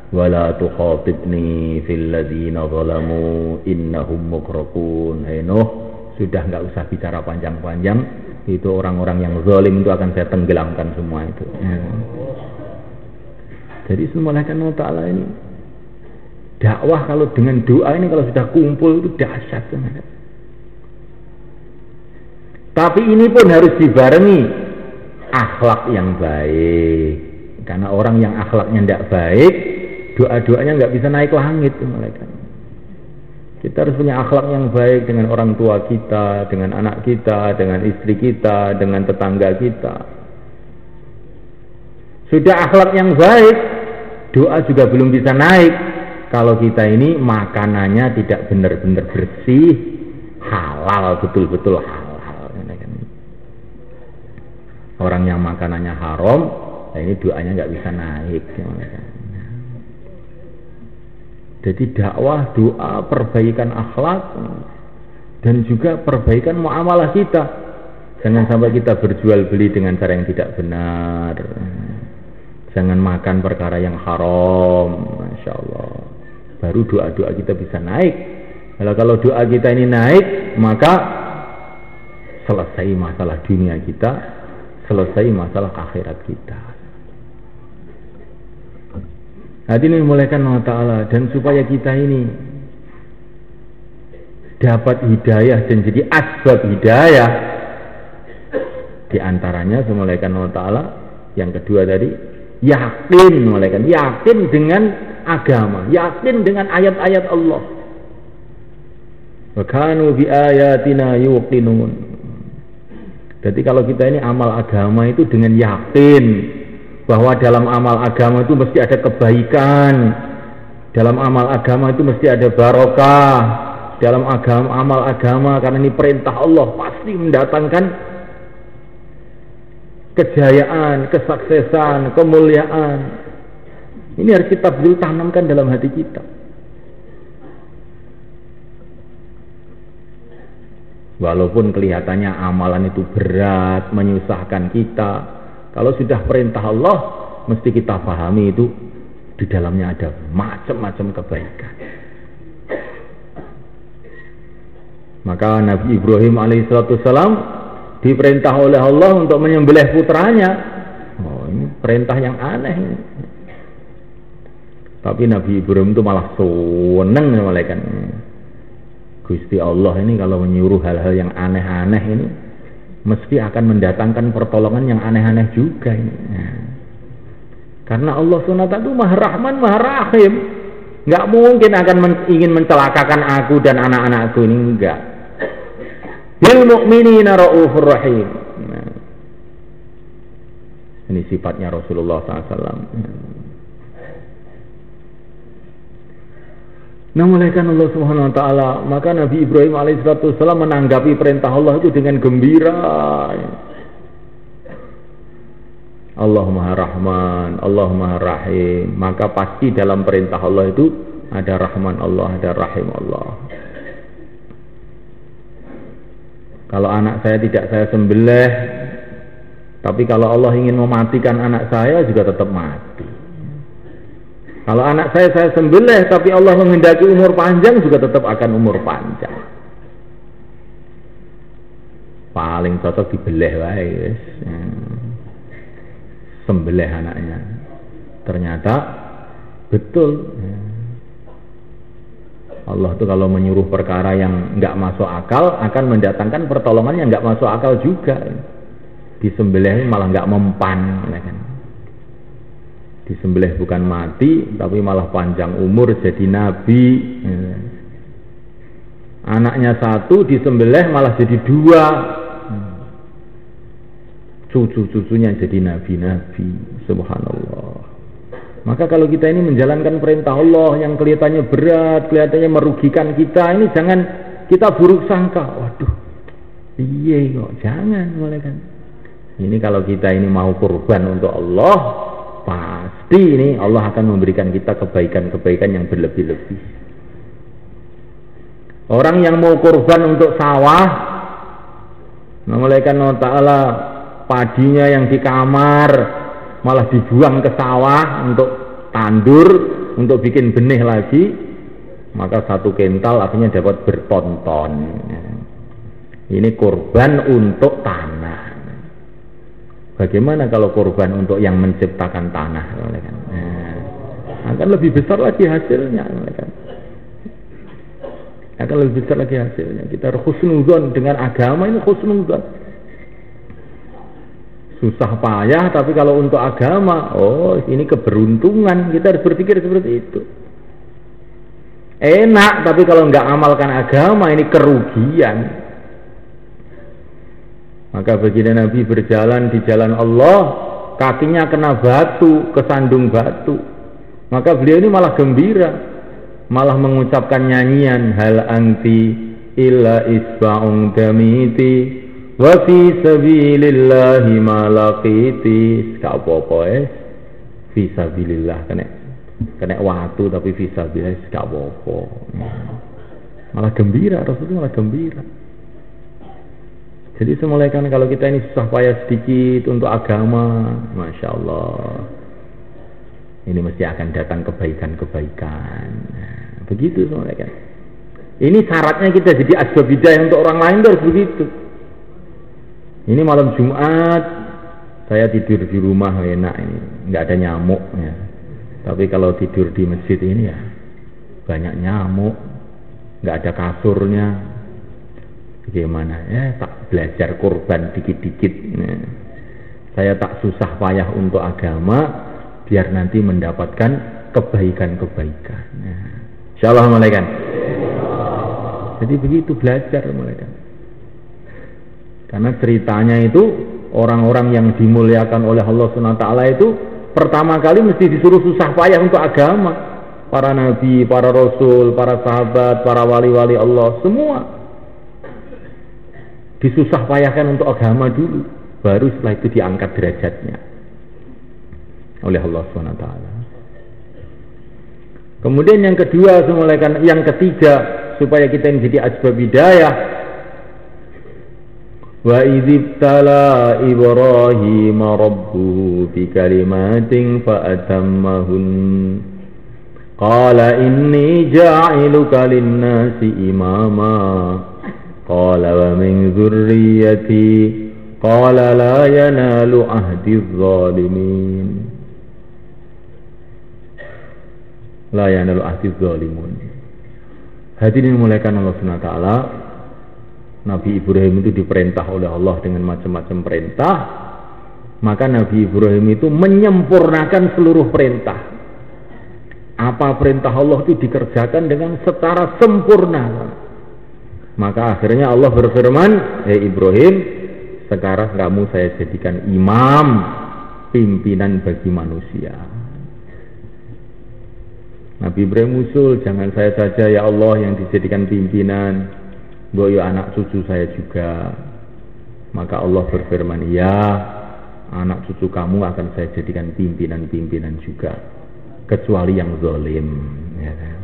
wala tukhatibni fil ladzina zalamu innahum mughraqun. Hai Nuh, sudah enggak usah bicara panjang-panjang, itu orang-orang yang zalim itu akan saya tenggelamkan semua itu. Jadi malaikat Allah Ta'ala ini dakwah kalau dengan doa ini kalau sudah kumpul itu dahsyat. Tapi ini pun harus dibarengi akhlak yang baik. Karena orang yang akhlaknya tidak baik, doa-doanya nggak bisa naik langit. Kita harus punya akhlak yang baik dengan orang tua kita, dengan anak kita, dengan istri kita, dengan tetangga kita. Sudah akhlak yang baik, doa juga belum bisa naik kalau kita ini makanannya tidak benar-benar bersih, halal, betul-betul halal. Orang yang makanannya haram, nah ini doanya nggak bisa naik. Jadi dakwah, doa, perbaikan akhlak, dan juga perbaikan muamalah kita. Jangan sampai kita berjual beli dengan cara yang tidak benar. Jangan makan perkara yang haram, Masya Allah. Baru doa-doa kita bisa naik. Kalau doa kita ini naik, maka selesai masalah dunia kita, selesai masalah akhirat kita. Hadirin dimulakan Allah Ta'ala, dan supaya kita ini dapat hidayah dan jadi asbab hidayah, di antaranya semulaikan Allah Ta'ala yang kedua tadi, yakin, mulaikan yakin dengan agama, yakin dengan ayat-ayat Allah. Wa kanu bi ayatina yuqinun. Jadi kalau kita ini amal agama itu dengan yakin bahwa dalam amal agama itu mesti ada kebaikan, dalam amal agama itu mesti ada barokah, dalam amal agama karena ini perintah Allah pasti mendatangkan kejayaan, kesuksesan, kemuliaan. Ini harus kita betul tanamkan dalam hati kita. Walaupun kelihatannya amalan itu berat, menyusahkan kita, kalau sudah perintah Allah, mesti kita pahami itu di dalamnya ada macam-macam kebaikan. Maka Nabi Ibrahim alaihissalam diperintah oleh Allah untuk menyembelih putranya. Oh, ini perintah yang aneh ini. Tapi Nabi Ibrahim itu malah seneng ya malaikat. Gusti Allah ini kalau menyuruh hal-hal yang aneh-aneh ini mesti akan mendatangkan pertolongan yang aneh-aneh juga ini. Karena Allah SWT itu Maha Rahman, Maha Rahim. Nggak mungkin akan ingin mencelakakan aku dan anak-anakku ini, enggak. Bil mu'minina ra'ufur rahim. Ini sifatnya Rasulullah SAW. Nah, mulaikan Allah Subhanahu wa taala, maka Nabi Ibrahim alaihissalam menanggapi perintah Allah itu dengan gembira. Allah Maha Rahman, Allah Maha Rahim. Maka pasti dalam perintah Allah itu ada Rahman Allah, ada Rahim Allah. Kalau anak saya tidak saya sembelih, tapi kalau Allah ingin mematikan anak saya juga tetap mati. Kalau anak saya sembelih, tapi Allah menghendaki umur panjang juga tetap akan umur panjang. Paling cocok dibeleh wae wis. Sembelih anaknya. Ternyata betul. Allah tuh kalau menyuruh perkara yang nggak masuk akal akan mendatangkan pertolongan yang nggak masuk akal juga. Disembelih malah nggak mempan, kan? Disembelih bukan mati, tapi malah panjang umur jadi nabi. Anaknya satu disembelih malah jadi dua. Cucu-cucunya jadi nabi-nabi. Subhanallah. Maka kalau kita ini menjalankan perintah Allah yang kelihatannya berat, kelihatannya merugikan kita, ini jangan kita buruk sangka. Waduh, iya kok, jangan, kan. Ini kalau kita ini mau kurban untuk Allah, pasti ini Allah akan memberikan kita kebaikan-kebaikan yang berlebih-lebih. Orang yang mau kurban untuk sawah, memulaikan Allah Ta'ala padinya yang di kamar malah dibuang ke sawah untuk tandur, untuk bikin benih lagi, maka satu kental akhirnya dapat bertonton. Ini kurban untuk tanah. Bagaimana kalau kurban untuk yang menciptakan tanah? Akan lebih besar lagi hasilnya. Akan lebih besar lagi hasilnya. Kita harus husnuzon dengan agama, ini husnuzon. Susah payah, tapi kalau untuk agama, oh ini keberuntungan. Kita harus berpikir seperti itu. Enak, tapi kalau nggak amalkan agama, ini kerugian. Maka baginda Nabi berjalan di jalan Allah, kakinya kena batu, kesandung batu. Maka beliau ini malah gembira, malah mengucapkan nyanyian, hal anti illa isba'un damiti wa fi sabilillahi malaqiti. Gak apa-apa fi sabilillah, kena waktu, tapi fi sabilillah gak apa-apa. Malah gembira, Rasulullah malah gembira. Jadi semulaikan kalau kita ini susah payah sedikit untuk agama, Masya Allah, ini mesti akan datang kebaikan-kebaikan. Begitu semulaikan. Ini syaratnya kita jadi asbab hidayah untuk orang lain harus begitu. Ini malam Jumat saya tidur di rumah enak ini, nggak ada nyamuk ya. Tapi kalau tidur di masjid ini ya banyak nyamuk, nggak ada kasurnya. Bagaimana? Ya tak belajar kurban dikit-dikit. Ya. Saya tak susah payah untuk agama, biar nanti mendapatkan kebaikan-kebaikan. Ya. Insyaallah malaikat. Jadi begitu belajar malaikat. Karena ceritanya itu orang-orang yang dimuliakan oleh Allah SWT itu pertama kali mesti disuruh susah payah untuk agama. Para nabi, para rasul, para sahabat, para wali-wali Allah, semua disusah payahkan untuk agama dulu, baru setelah itu diangkat derajatnya oleh Allah SWT. Kemudian yang kedua, yang ketiga, supaya kita menjadi asbab hidayah, wa idzibtala Ibrahim rabbuhu bi kalimatin fa atammahun qala inni ja'iluka lin-nasi imama qala wa min dzurriyyati qala la yanalu ahdi adh-dhalimin la yanalu ahdi adh-dhalimun. Hadirin muliakan Allah SWT, Nabi Ibrahim itu diperintah oleh Allah dengan macam-macam perintah. Maka Nabi Ibrahim itu menyempurnakan seluruh perintah. Apa perintah Allah itu dikerjakan dengan secara sempurna. Maka akhirnya Allah berfirman, Ibrahim, sekarang kamu saya jadikan imam, pimpinan bagi manusia. Nabi Ibrahim usul, jangan saya saja ya Allah yang dijadikan pimpinan, boyo anak cucu saya juga. Maka Allah berfirman, ya, anak cucu kamu akan saya jadikan pimpinan-pimpinan juga, kecuali yang zalim, ya kan?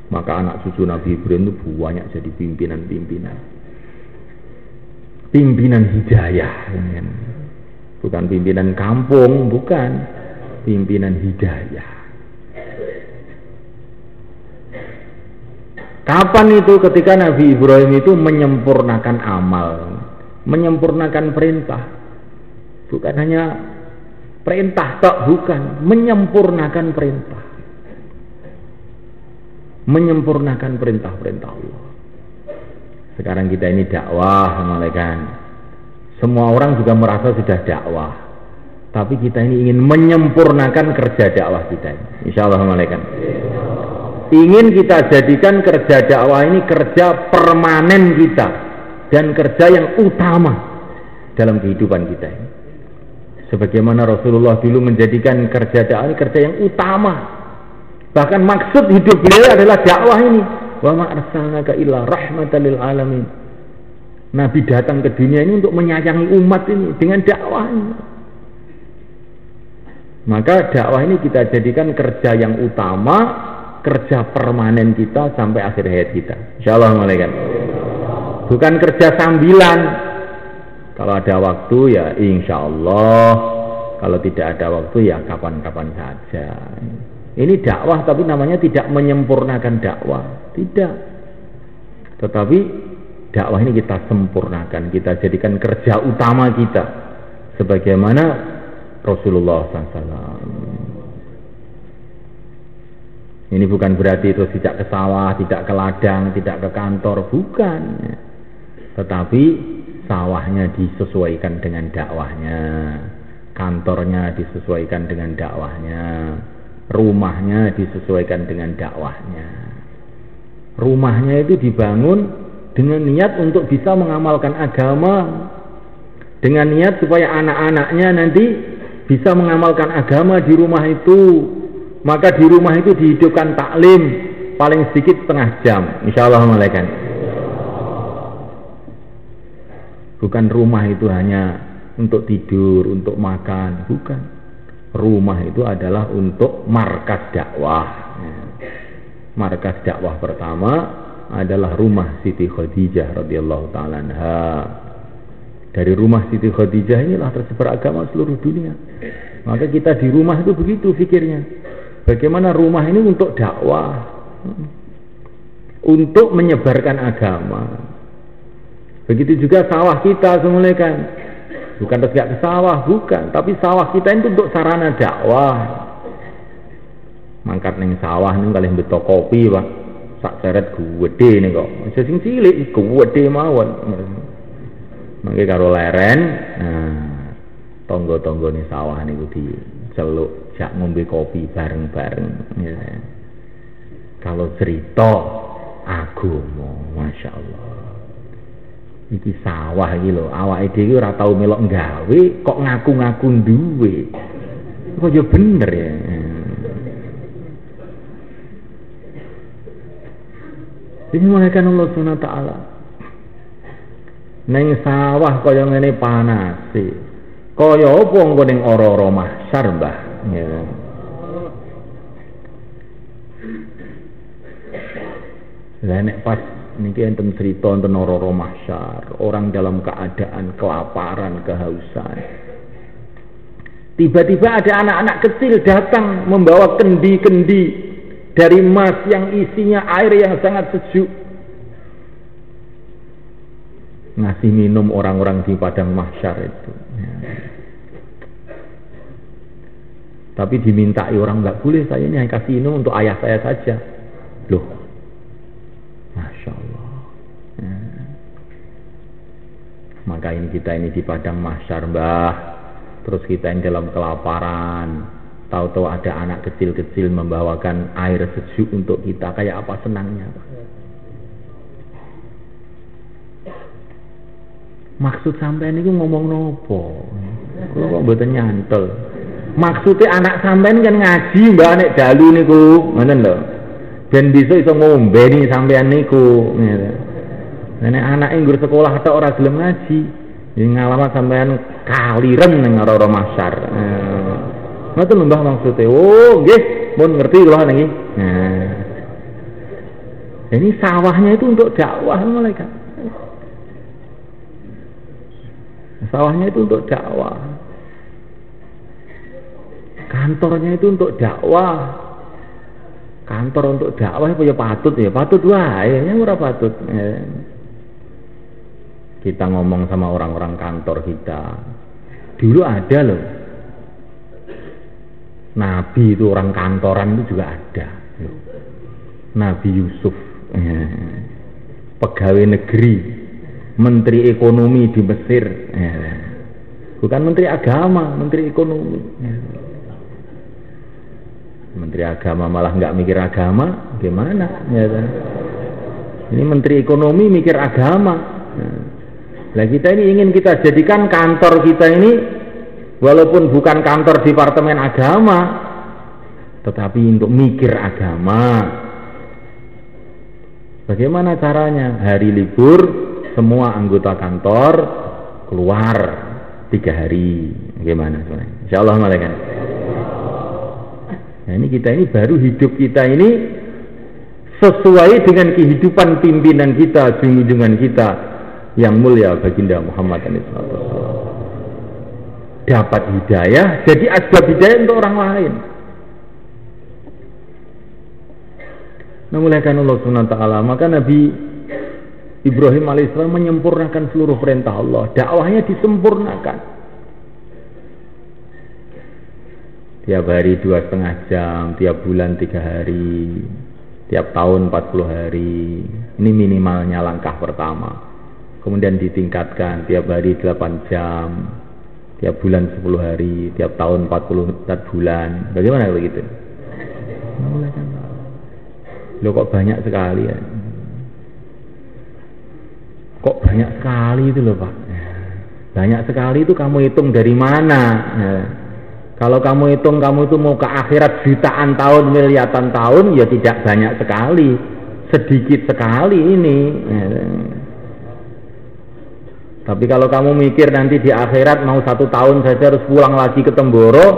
Maka anak cucu Nabi Ibrahim itu banyak jadi pimpinan-pimpinan. pimpinan hidayah, bukan pimpinan kampung, bukan, pimpinan hidayah. Kapan itu? Ketika Nabi Ibrahim itu menyempurnakan amal, menyempurnakan perintah, bukan hanya perintah tok, bukan, menyempurnakan perintah, menyempurnakan perintah-perintah Allah. Sekarang kita ini dakwah, malaikat. Semua orang juga merasa sudah dakwah, tapi kita ini ingin menyempurnakan kerja dakwah kita ini. Insyaallah, malaikat. Ingin kita jadikan kerja dakwah ini kerja permanen kita dan kerja yang utama dalam kehidupan kita ini. Sebagaimana Rasulullah dulu menjadikan kerja dakwah ini kerja yang utama. Bahkan maksud hidup beliau adalah dakwah ini. Wa ma arsalnaka illa rahmatan lil alamin. Nabi datang ke dunia ini untuk menyayangi umat ini dengan dakwah ini. Maka dakwah ini kita jadikan kerja yang utama, kerja permanen kita sampai akhir hayat kita. Insyaallah, malaikat. Bukan kerja sambilan. Kalau ada waktu ya insyaallah, kalau tidak ada waktu ya kapan-kapan saja. Ini dakwah tapi namanya tidak menyempurnakan dakwah, tidak. Tetapi dakwah ini kita sempurnakan, kita jadikan kerja utama kita, sebagaimana Rasulullah SAW. Ini bukan berarti itu tidak ke sawah, tidak ke ladang, tidak ke kantor, bukan. Tetapi sawahnya disesuaikan dengan dakwahnya, kantornya disesuaikan dengan dakwahnya, rumahnya disesuaikan dengan dakwahnya. Rumahnya itu dibangun dengan niat untuk bisa mengamalkan agama, dengan niat supaya anak-anaknya nanti bisa mengamalkan agama di rumah itu. Maka di rumah itu dihidupkan taklim paling sedikit setengah jam, insyaallah, malaikat. Bukan rumah itu hanya untuk tidur, untuk makan, bukan. Rumah itu adalah untuk markas dakwah. Markas dakwah pertama adalah rumah Siti Khadijah radhiyallahu ta'ala anha. Dari rumah Siti Khadijah inilah tersebar agama seluruh dunia. Maka kita di rumah itu begitu pikirnya. Bagaimana rumah ini untuk dakwah, untuk menyebarkan agama. Begitu juga sawah kita semuanya kan. Bukan terus gak ke sawah, bukan. Tapi sawah kita itu untuk sarana dakwah. Mangkat neng sawah nih kalian betok kopi, Pak. Sak seret gede nih kok. Sing cilik gede mawon. Mangke karo leren, nah tonggo-tonggo nih sawah nih di celuk jak ngombe kopi bareng-bareng. Ya. Kalau cerita agama, masya Allah. Iki sawah iki lho, awake dhewe ora tau melok nggawe, kok ngaku-ngaku duwe. Kok ya bener ya. Ini malaikat Allah Subhanahu wa taala. Neng sawah kaya ngene panase. Kaya apa engko ning ora-ora mahsyar, Mbah? Ya. Lah nek pas niki enten cerita enten ora-ora mahsyar, orang dalam keadaan kelaparan, kehausan. Tiba-tiba ada anak-anak kecil datang membawa kendi-kendi dari emas yang isinya air yang sangat sejuk. Ngasih minum orang-orang di padang mahsyar itu. Ya. Tapi dimintai orang, nggak boleh, saya ini hanya kasih minum untuk ayah saya saja. Loh, masya Allah. Ya. Maka ini kita ini di padang mahsyar, Mbah. Terus kita ini dalam kelaparan. Tahu-tahu ada anak kecil-kecil membawakan air sejuk untuk kita. Kayak apa senangnya, Pak. Maksud sampean itu ngomong nopo? Kalau kok mboten nyantol. Maksudnya anak sampean kan ngaji, Mbak, nek dalu niku, ngoten lho. Ben bisa iso ngombe nih sampean niku. Nek anake nggur sekolah tok ora gelem ngaji, ya ngalamat sampean kalireng ning ora-ora mahsyar. Ngoten lho Mbah maksudnya. Oh, nggih, pun ngerti kula niki. Nah. Ini sawahnya itu untuk dakwah malaikat. Sawahnya itu untuk dakwah, kantornya itu untuk dakwah. Kantor untuk dakwah apa ya patut wae, ya ora patut. Kita ngomong sama orang-orang kantor kita. Dulu ada loh. Nabi itu orang kantoran itu juga ada. Nabi Yusuf, pegawai negeri, menteri ekonomi di Mesir. Bukan menteri agama, menteri ekonomi. Menteri agama malah nggak mikir agama, gimana? Ya, ini menteri ekonomi mikir agama. Nah, kita ini ingin kita jadikan kantor kita ini, walaupun bukan kantor departemen agama, tetapi untuk mikir agama. Bagaimana caranya? Hari libur, semua anggota kantor keluar 3 hari. Bagaimana? Insya Allah malaikat. Nah, ini kita ini baru hidup kita ini sesuai dengan kehidupan pimpinan kita, junjungan kita yang mulia baginda Muhammad SAW. Dapat hidayah, jadi asbab hidayah untuk orang lain. Namuliakan Allah SWT, maka Nabi Ibrahim alaihissalam menyempurnakan seluruh perintah Allah. Dakwahnya disempurnakan. Tiap hari 2,5 jam, tiap bulan 3 hari, tiap tahun 40 hari. Ini minimalnya langkah pertama. Kemudian ditingkatkan tiap hari 8 jam, tiap bulan 10 hari, tiap tahun 44 bulan. Bagaimana kalau gitu? Loh kok banyak sekali ya? Kok banyak sekali itu loh Pak? Banyak sekali itu kamu hitung dari mana? Kalau kamu hitung kamu itu mau ke akhirat jutaan tahun, miliaran tahun, ya tidak banyak sekali, sedikit sekali ini. Tapi kalau kamu mikir nanti di akhirat mau 1 tahun saja harus pulang lagi ke Temboro,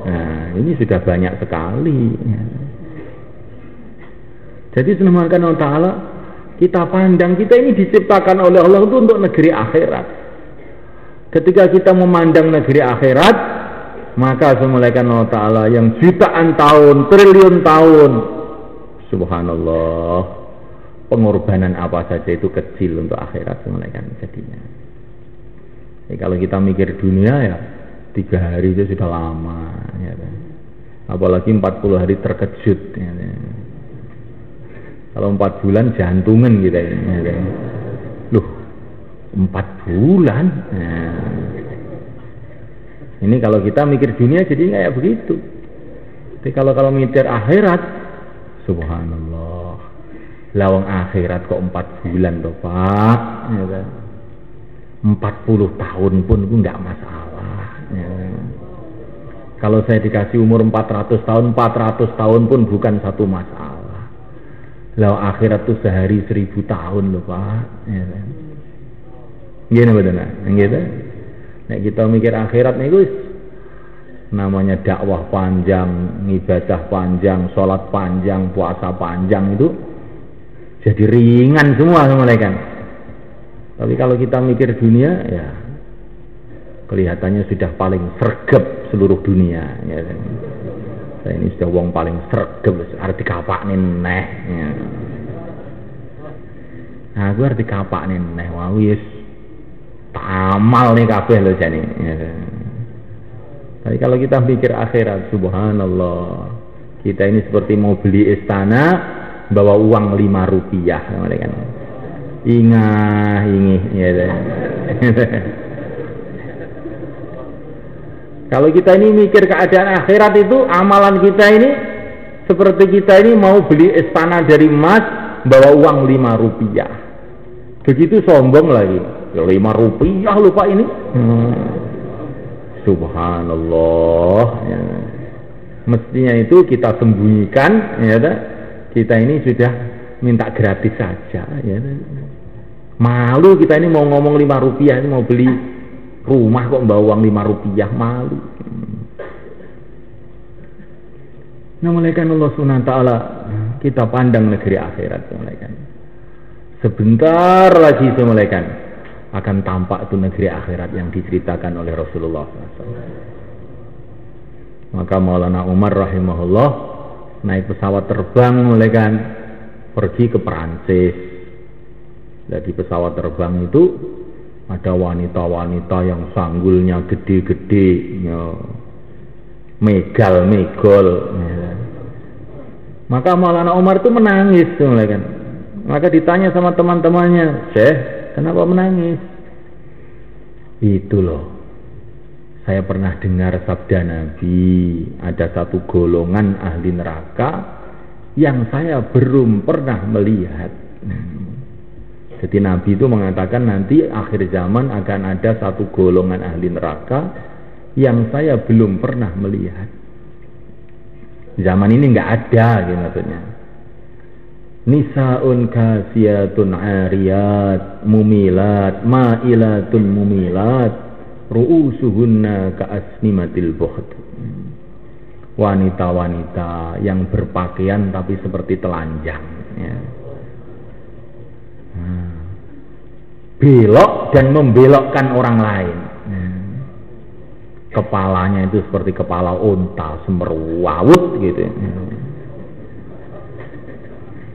nah ini sudah banyak sekali. Jadi subhanahu wa ta'ala, kita pandang kita ini diciptakan oleh Allah itu untuk negeri akhirat. Ketika kita memandang negeri akhirat, maka semulaikan Allah Ta'ala yang jutaan tahun, triliun tahun, subhanallah, pengorbanan apa saja itu kecil untuk akhirat semulaikan jadinya. Jadi kalau kita mikir dunia ya 3 hari itu sudah lama ya, apalagi 40 hari terkejut ya. Kalau 4 bulan jantungan kita ini ya. Loh 4 bulan ya. Ini kalau kita mikir dunia jadi kayak begitu. Tapi kalau mikir akhirat, subhanallah, lawang akhirat kok 4 bulan toh Pak, ya kan? 40 tahun pun itu nggak masalah. Ya. Kalau saya dikasih umur 400 tahun, 400 tahun pun bukan satu masalah. Lawang akhirat tuh sehari 1000 tahun loh Pak. Ya kan? Gini betul gitu. Nek kita mikir akhirat nih guys, namanya dakwah panjang, ibadah panjang, sholat panjang, puasa panjang itu jadi ringan semua mereka. Tapi kalau kita mikir dunia ya kelihatannya sudah paling sregep seluruh dunia. Ya. Saya ini sudah wong paling sregep, arti kapak nih neh. Ya. Nah, gue arti kapak nih neh, wawis. Amal nih kabeh loh jane. Ya. Tapi kalau kita pikir akhirat, subhanallah, kita ini seperti mau beli istana, bawa uang 5 rupiah, kan? Ingah, ya. Kalau kita ini mikir keadaan akhirat itu, amalan kita ini seperti kita ini mau beli istana dari emas, bawa uang 5 rupiah. Begitu sombong lagi. 5 rupiah lupa ini. Subhanallah ya. Mestinya itu kita sembunyikan ya, kita ini sudah minta gratis saja ya. Malu kita ini mau ngomong 5 rupiah, ini mau beli rumah kok bawa uang 5 rupiah, malu. Namuliakan Allah Subhanahu wa ta'ala, kita pandang negeri akhirat semulaikan. Sebentar lagi semulaikan akan tampak itu negeri akhirat yang diceritakan oleh Rasulullah SAW. Maka Maulana Umar rahimahullah naik pesawat terbang mulai kan pergi ke Perancis. Jadi pesawat terbang itu ada wanita-wanita yang sanggulnya gede-gede, ya, megol. Ya. Maka Maulana Umar itu menangis mulai kan. Maka ditanya sama teman-temannya, "Syekh, kenapa menangis?" Itu loh, saya pernah dengar sabda Nabi, ada satu golongan ahli neraka yang saya belum pernah melihat. Jadi Nabi itu mengatakan nanti akhir zaman akan ada satu golongan ahli neraka yang saya belum pernah melihat. Zaman ini nggak ada, gitu maksudnya. Nisaun kasiyatun ariyat mumilat ma'ilatun mumilat ru'usuhunna ka'asnimatil buhd. Wanita-wanita yang berpakaian tapi seperti telanjang, ya. Belok dan membelokkan orang lain. Kepalanya itu seperti kepala unta semerawut gitu.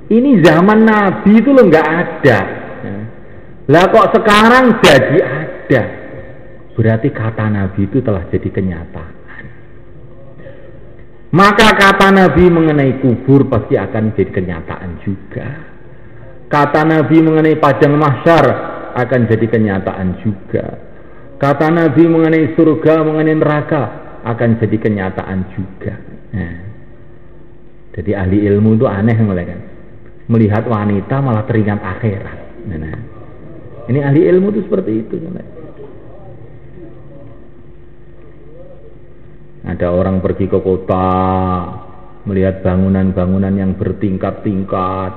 Ini zaman Nabi itu loh nggak ada. Lah kok sekarang jadi ada? Berarti kata Nabi itu telah jadi kenyataan. Maka kata Nabi mengenai kubur pasti akan jadi kenyataan juga. Kata Nabi mengenai padang mahsyar akan jadi kenyataan juga. Kata Nabi mengenai surga, mengenai neraka akan jadi kenyataan juga. Nah, jadi ahli ilmu itu aneh mulai kan. Melihat wanita malah teringat akhirat. Nah, ini ahli ilmu itu seperti itu. Ada orang pergi ke kota, melihat bangunan-bangunan yang bertingkat-tingkat,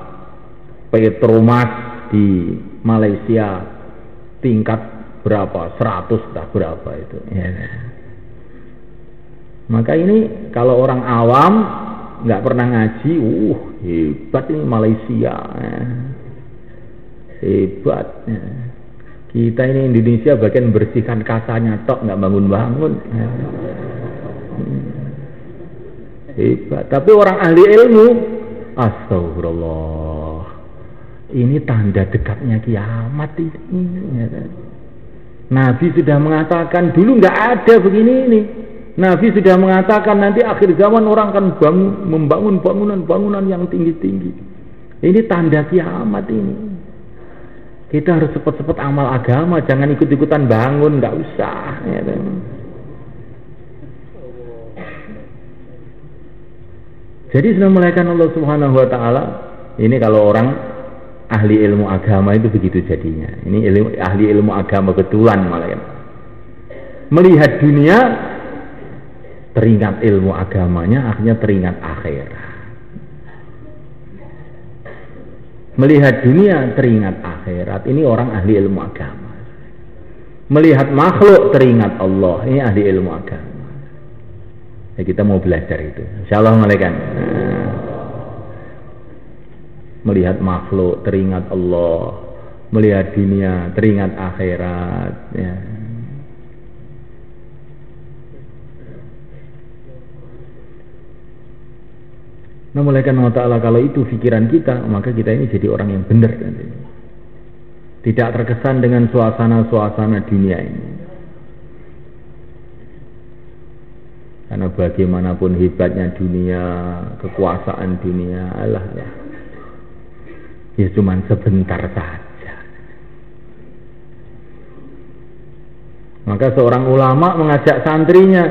Petromas di Malaysia tingkat berapa, 100 tak berapa itu ya. Maka ini kalau orang awam nggak pernah ngaji, hebat ini Malaysia ya. Hebat ya. Kita ini Indonesia bagian bersihkan kasanya tok, nggak bangun-bangun ya. Hebat. Tapi orang ahli ilmu, astagfirullah, ini tanda dekatnya kiamat ini ya. Nabi sudah mengatakan dulu nggak ada begini ini. Nabi sudah mengatakan nanti akhir zaman orang akan membangun bangunan-bangunan yang tinggi-tinggi. Ini tanda kiamat ini. Kita harus cepat-cepat amal agama, jangan ikut-ikutan bangun, nggak usah. Ya. Jadi sudah melakukan Allah Subhanahu Wa Taala. Ini kalau orang ahli ilmu agama itu begitu jadinya. Ini ahli ilmu agama betulan malah ya. Melihat dunia teringat ilmu agamanya, akhirnya teringat akhirat. Melihat dunia teringat akhirat. Ini orang ahli ilmu agama. Melihat makhluk teringat Allah. Ini ahli ilmu agama. Ya, kita mau belajar itu. Insyaallah malaikat. Melihat makhluk teringat Allah, melihat dunia teringat akhirat ya. Nah, malaikat Allah Ta'ala kalau itu pikiran kita, maka kita ini jadi orang yang benar nanti. Tidak terkesan dengan suasana-suasana dunia ini. Karena bagaimanapun hebatnya dunia, kekuasaan dunia, Allah. Ya cuma sebentar saja. Maka seorang ulama mengajak santrinya,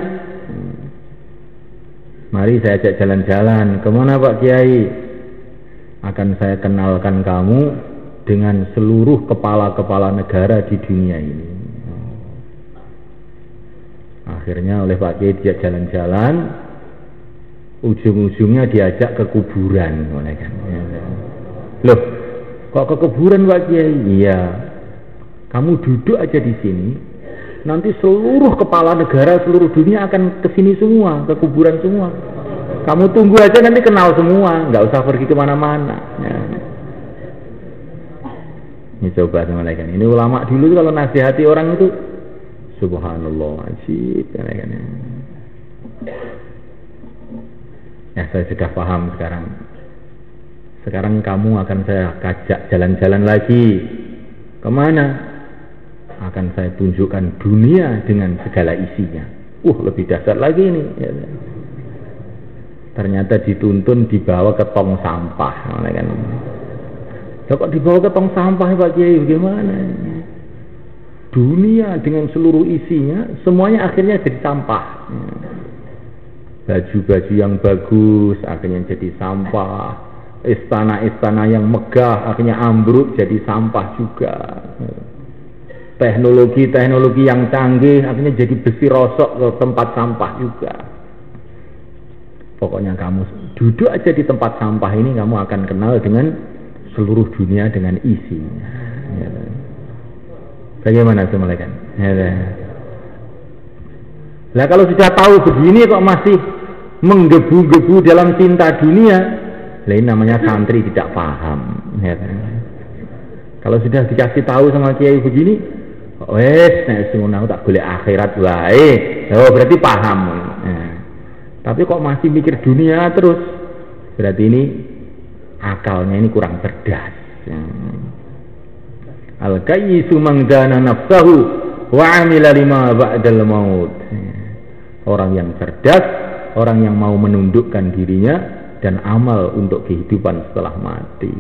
mari saya ajak jalan-jalan. Kemana Pak Kiai? Akan saya kenalkan kamu dengan seluruh kepala-kepala negara di dunia ini. Akhirnya oleh Pak Kiai diajak jalan-jalan, ujung-ujungnya diajak ke kuburan. Loh, kok ke kuburan Pak Kiai? Iya, kamu duduk aja di sini, nanti seluruh kepala negara seluruh dunia akan ke sini semua, ke kuburan semua. Kamu tunggu aja nanti kenal semua, nggak usah pergi kemana-mana. Ini coba malaikat. Ini ulama dulu kalau nasihati orang itu subhanallah ajib kan. Ya saya sudah paham sekarang. Sekarang kamu akan saya ajak jalan-jalan lagi. Kemana? Akan saya tunjukkan dunia dengan segala isinya. Lebih dahsyat lagi ini. Ya. Ternyata dituntun dibawa ke tong sampah, kan? Kok dibawa ke tong sampah Pak Kiai? Bagaimana? Dunia dengan seluruh isinya, semuanya akhirnya jadi sampah. Baju-baju yang bagus akhirnya jadi sampah. Istana-istana yang megah akhirnya ambruk jadi sampah juga. Teknologi-teknologi yang canggih akhirnya jadi besi rosok ke tempat sampah juga. Pokoknya kamu duduk aja di tempat sampah ini, kamu akan kenal dengan seluruh dunia dengan isinya. Ya. Bagaimana malaikat? Ya. Nah kalau sudah tahu begini kok masih menggebu-gebu dalam cinta dunia, ini namanya santri tidak paham. Ya. Kalau sudah dikasih tahu sama kiai begini, nek sing ngono tak golek akhirat wae. Berarti paham. Ya. Tapi kok masih mikir dunia terus, berarti ini akalnya ini kurang cerdas. Al-kayyisu man dana nafsahu wa amila lima ba'dal maut. Orang yang cerdas, orang yang mau menundukkan dirinya dan amal untuk kehidupan setelah mati.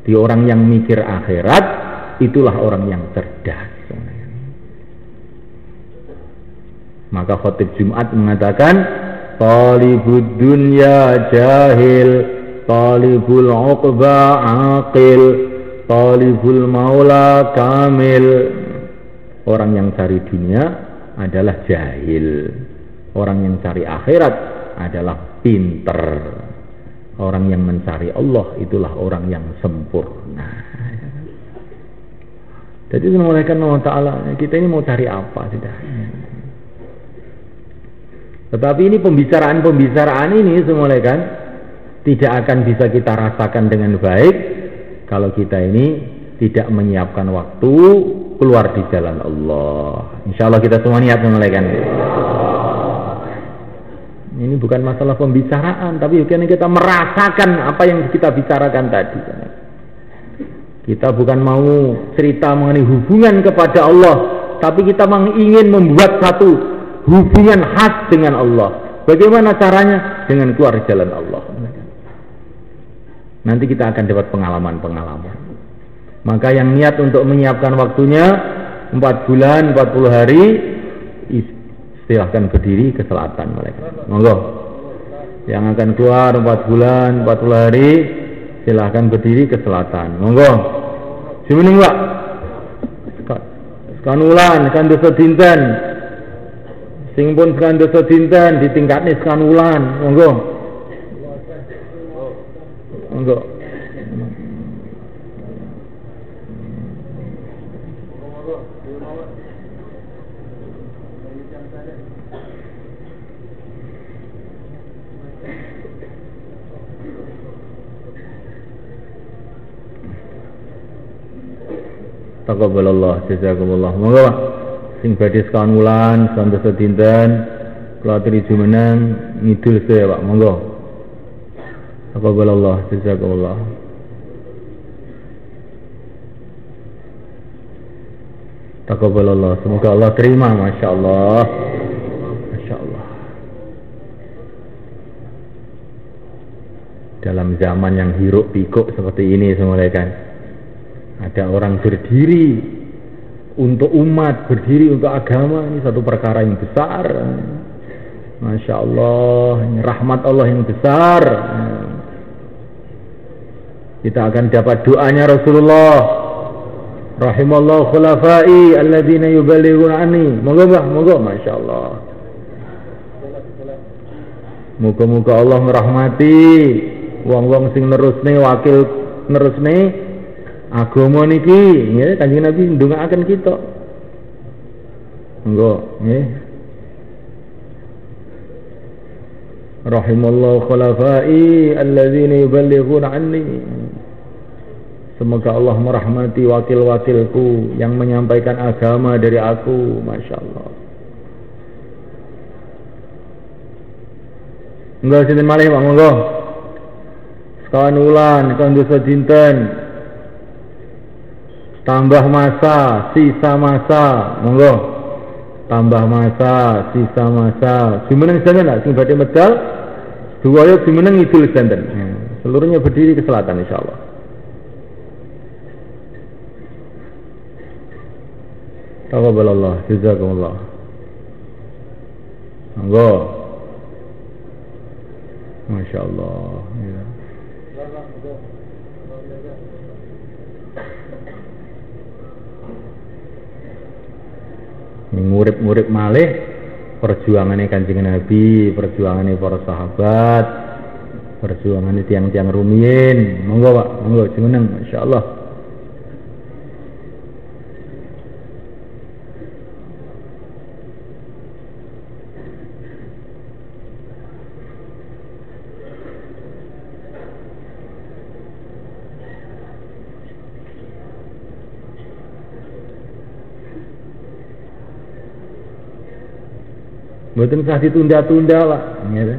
Di orang yang mikir akhirat, itulah orang yang cerdas. Maka khotib Jumat mengatakan, talibud dunya jahil, talibul uqba aqil, talibul maula kamil. Orang yang cari dunia adalah jahil, orang yang cari akhirat adalah pinter, orang yang mencari Allah itulah orang yang sempurna. Jadi malaikat Allah Ta'ala, kita ini mau cari apa sudah. Tetapi ini pembicaraan ini semula kan tidak akan bisa kita rasakan dengan baik kalau kita ini tidak menyiapkan waktu keluar di jalan Allah. Insya Allah kita semua niat semula kan. Ini bukan masalah pembicaraan, tapi kita merasakan apa yang kita bicarakan tadi. Kita bukan mau cerita mengenai hubungan kepada Allah, tapi kita ingin membuat satu hubungan khas dengan Allah. Bagaimana caranya? Dengan keluar jalan Allah. Nanti kita akan dapat pengalaman-pengalaman. Maka yang niat untuk menyiapkan waktunya 4 bulan, 40 hari, silahkan berdiri ke selatan mereka. Monggo. Yang akan keluar 4 bulan, 40 hari, silahkan berdiri ke selatan. Monggo. Jumeneng Pak. Skanulan, kandoso dinten. Sing pun sekan dosa dinten ditingkatne sekan wulan, monggo. Monggo. Taqabbalallah, jazakumullah. Monggo Pak. Sing badhe sekawan wulan, sekawan dosa dinten, kula aturi jumeneng ngidul sedaya Pak, monggo. Taqabbalallah, jazakumullah. Taqabbalallah, semoga Allah terima, masya Allah. Masya Allah. Dalam zaman yang hiruk pikuk seperti ini semula kan, ada orang berdiri untuk umat, berdiri untuk agama, ini satu perkara yang besar. Masya Allah, ini rahmat Allah yang besar. Kita akan dapat doanya Rasulullah, rahimallahu khulafai alladzina yuballighuna anni. Moga moga, Masya Allah. Moga-moga Allah merahmati wong-wong sing nerusne, wakil nerusne agama niki, ya, Kanjeng Nabi ndongaaken kita. Monggo, nggih. Rahimallahu khulafai alladzina yuballighuna anni. Semoga Allah merahmati wakil-wakilku yang menyampaikan agama dari aku. Masya Allah. Enggak sinten malih Pak monggo. Sekawan wulan kang dosa dinten. Tambah masa, sisa masa, monggo. Tambah masa, sisa masa. Jumeneng sinten lak sing badhe medal? Duwaya jumeneng idul sinten. Seluruhnya berdiri ke selatan insyaallah. Taqabbalallah, jazakumullah. Monggo. Masya Allah. Ya. Ngurip-ngurip malih perjuangannya Kanjeng Nabi, perjuangannya para sahabat, perjuangannya tiang-tiang rumiyin. Monggo Pak, monggo jumeneng, Masya Allah. Mboten usah ditunda-tunda Pak, ya.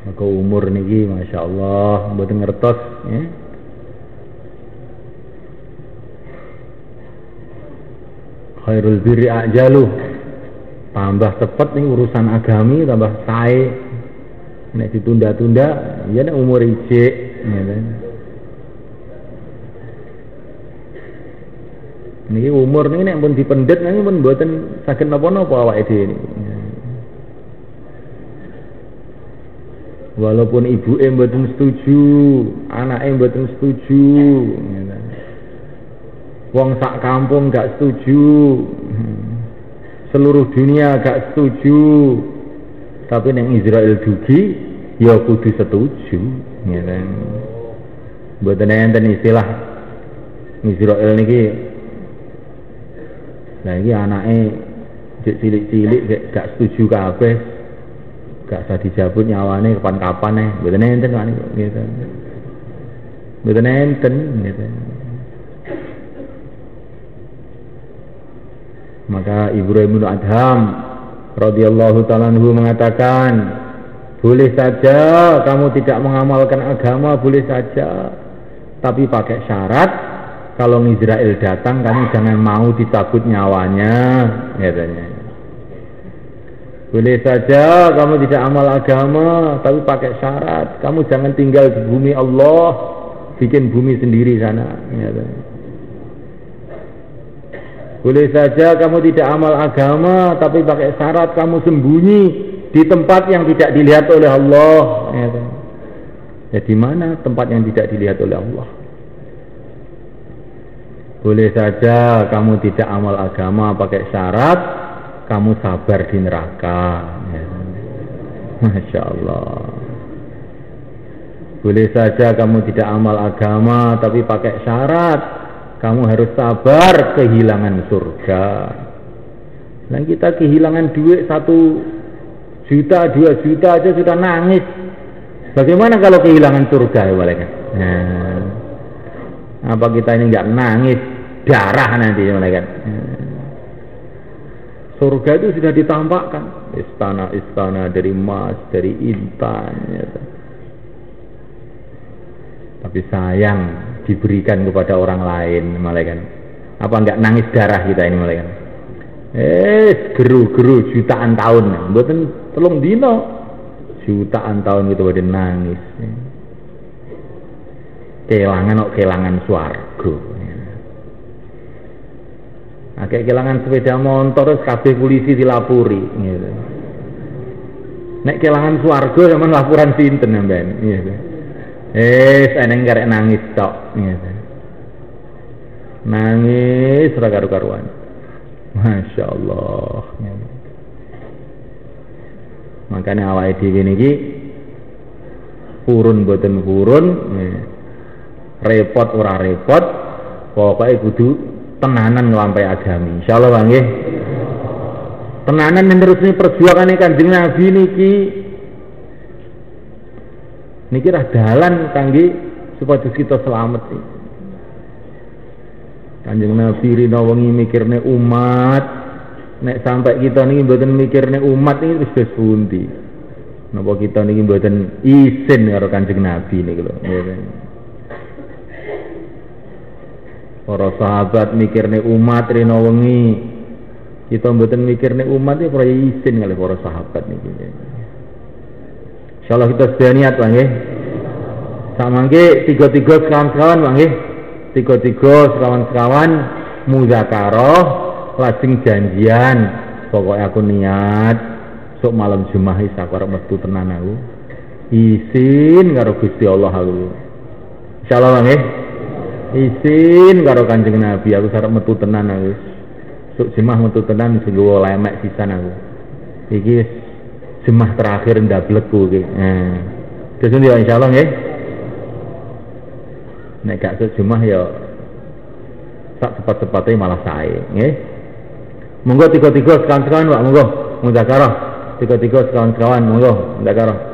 Maka umur niki Masya Allah mboten ngertos ya. Khairul birri ajaluh. Tambah cepet nih urusan agami, tambah sae. Nek ditunda-tunda ya nek umur ijik ya. Niki umur niki nek pun dipendet niki pun mboten saged napa-napa awake dhewe niki. Walaupun ibuke mboten setuju, anake mboten setuju. Wong sak kampung gak setuju. Seluruh dunia gak setuju. Tapi nek Israel dugi ya kudu setuju, ya kan. Mboten enten istilah Israel niki. Nah ini anaknya cilik-cilik gak setuju kabeh, gak usah dijabut nyawane kapan-kapan mboten enten Pak niku gitu. Mboten enten gitu. Maka Ibrahim bin Adham radhiyallahu ta'ala anhu mengatakan, boleh saja kamu tidak mengamalkan agama, boleh saja, tapi pakai syarat. Kalau Israel datang kamu jangan mau dicabut nyawanya, katanya. Boleh saja kamu tidak amal agama, tapi pakai syarat. Kamu jangan tinggal di bumi Allah, bikin bumi sendiri sana, katanya. Boleh saja kamu tidak amal agama, tapi pakai syarat kamu sembunyi di tempat yang tidak dilihat oleh Allah, katanya. Ya di mana tempat yang tidak dilihat oleh Allah? Boleh saja kamu tidak amal agama pakai syarat kamu sabar di neraka, ya. Masya Allah. Boleh saja kamu tidak amal agama tapi pakai syarat kamu harus sabar kehilangan surga. Dan kita kehilangan duit 1 juta 2 juta aja sudah nangis. Bagaimana kalau kehilangan surga ya malaikat? Nah, apa kita ini nggak nangis darah nanti ya malaikat? Surga itu sudah ditampakkan, istana-istana dari emas, dari intan, ya. Tapi sayang diberikan kepada orang lain, malaikat. Apa nggak nangis darah kita ini malaikat? Geru-geru jutaan tahun, mboten telung dino, jutaan tahun gitu pada nangis. Kelangan swarga. Kayak kelangan sepeda motor terus kabeh polisi dilapuri gitu. Nek kelangan swarga zaman laporan sinten sampean gitu. Eneng karek nangis tok gitu. Nangis ora karu-karuan. Masya Allah gitu. Makanya awake dhewe niki purun boten purun gitu. Repot ora repot pokoknya kudu tenanan nglampahi agami. Insyaallah Bang nggih. Tenanan menerusne perjuangane Kanjeng Nabi niki rah dalan kangge supaya kita selamat sih. Kanjeng Nabi rina wengi mikirne umat, nek sampai kita niki mboten mikirne umat iki wis pundi. Napa kita niki mboten isin karo Kanjeng Nabi niki lho. Para sahabat mikirne umat rina wengi, kita mboten mikirne umat iki ora isin kali para sahabat niki. Insyaallah kita sedaya niat Bang nggih. Samangke tiga-tiga sekawan-sekawan Bang nggih. Tiga-tiga sekawan-sekawan muzakarah lajeng janjian. Pokoknya aku niat sok malam Jumat iki aku arep metu tenan aku. Isin karo Gusti Allah aku. Insyaallah Bang nggih. Isin karo Kanjeng Nabi aku arep metu tenan aku. Sok Jumat metu tenan sing nggawa lemek sisan aku. Iki Jumat terakhir ndablekku iki. Terus ndi insyaallah nggih. Nek gak sejumah ya sak cepat-cepatnya malah sae nggih. Monggo tiga-tiga sekawan-sekawan Pak, monggo muzakarah. Tiga-tiga sekawan-sekawan monggo muzakarah.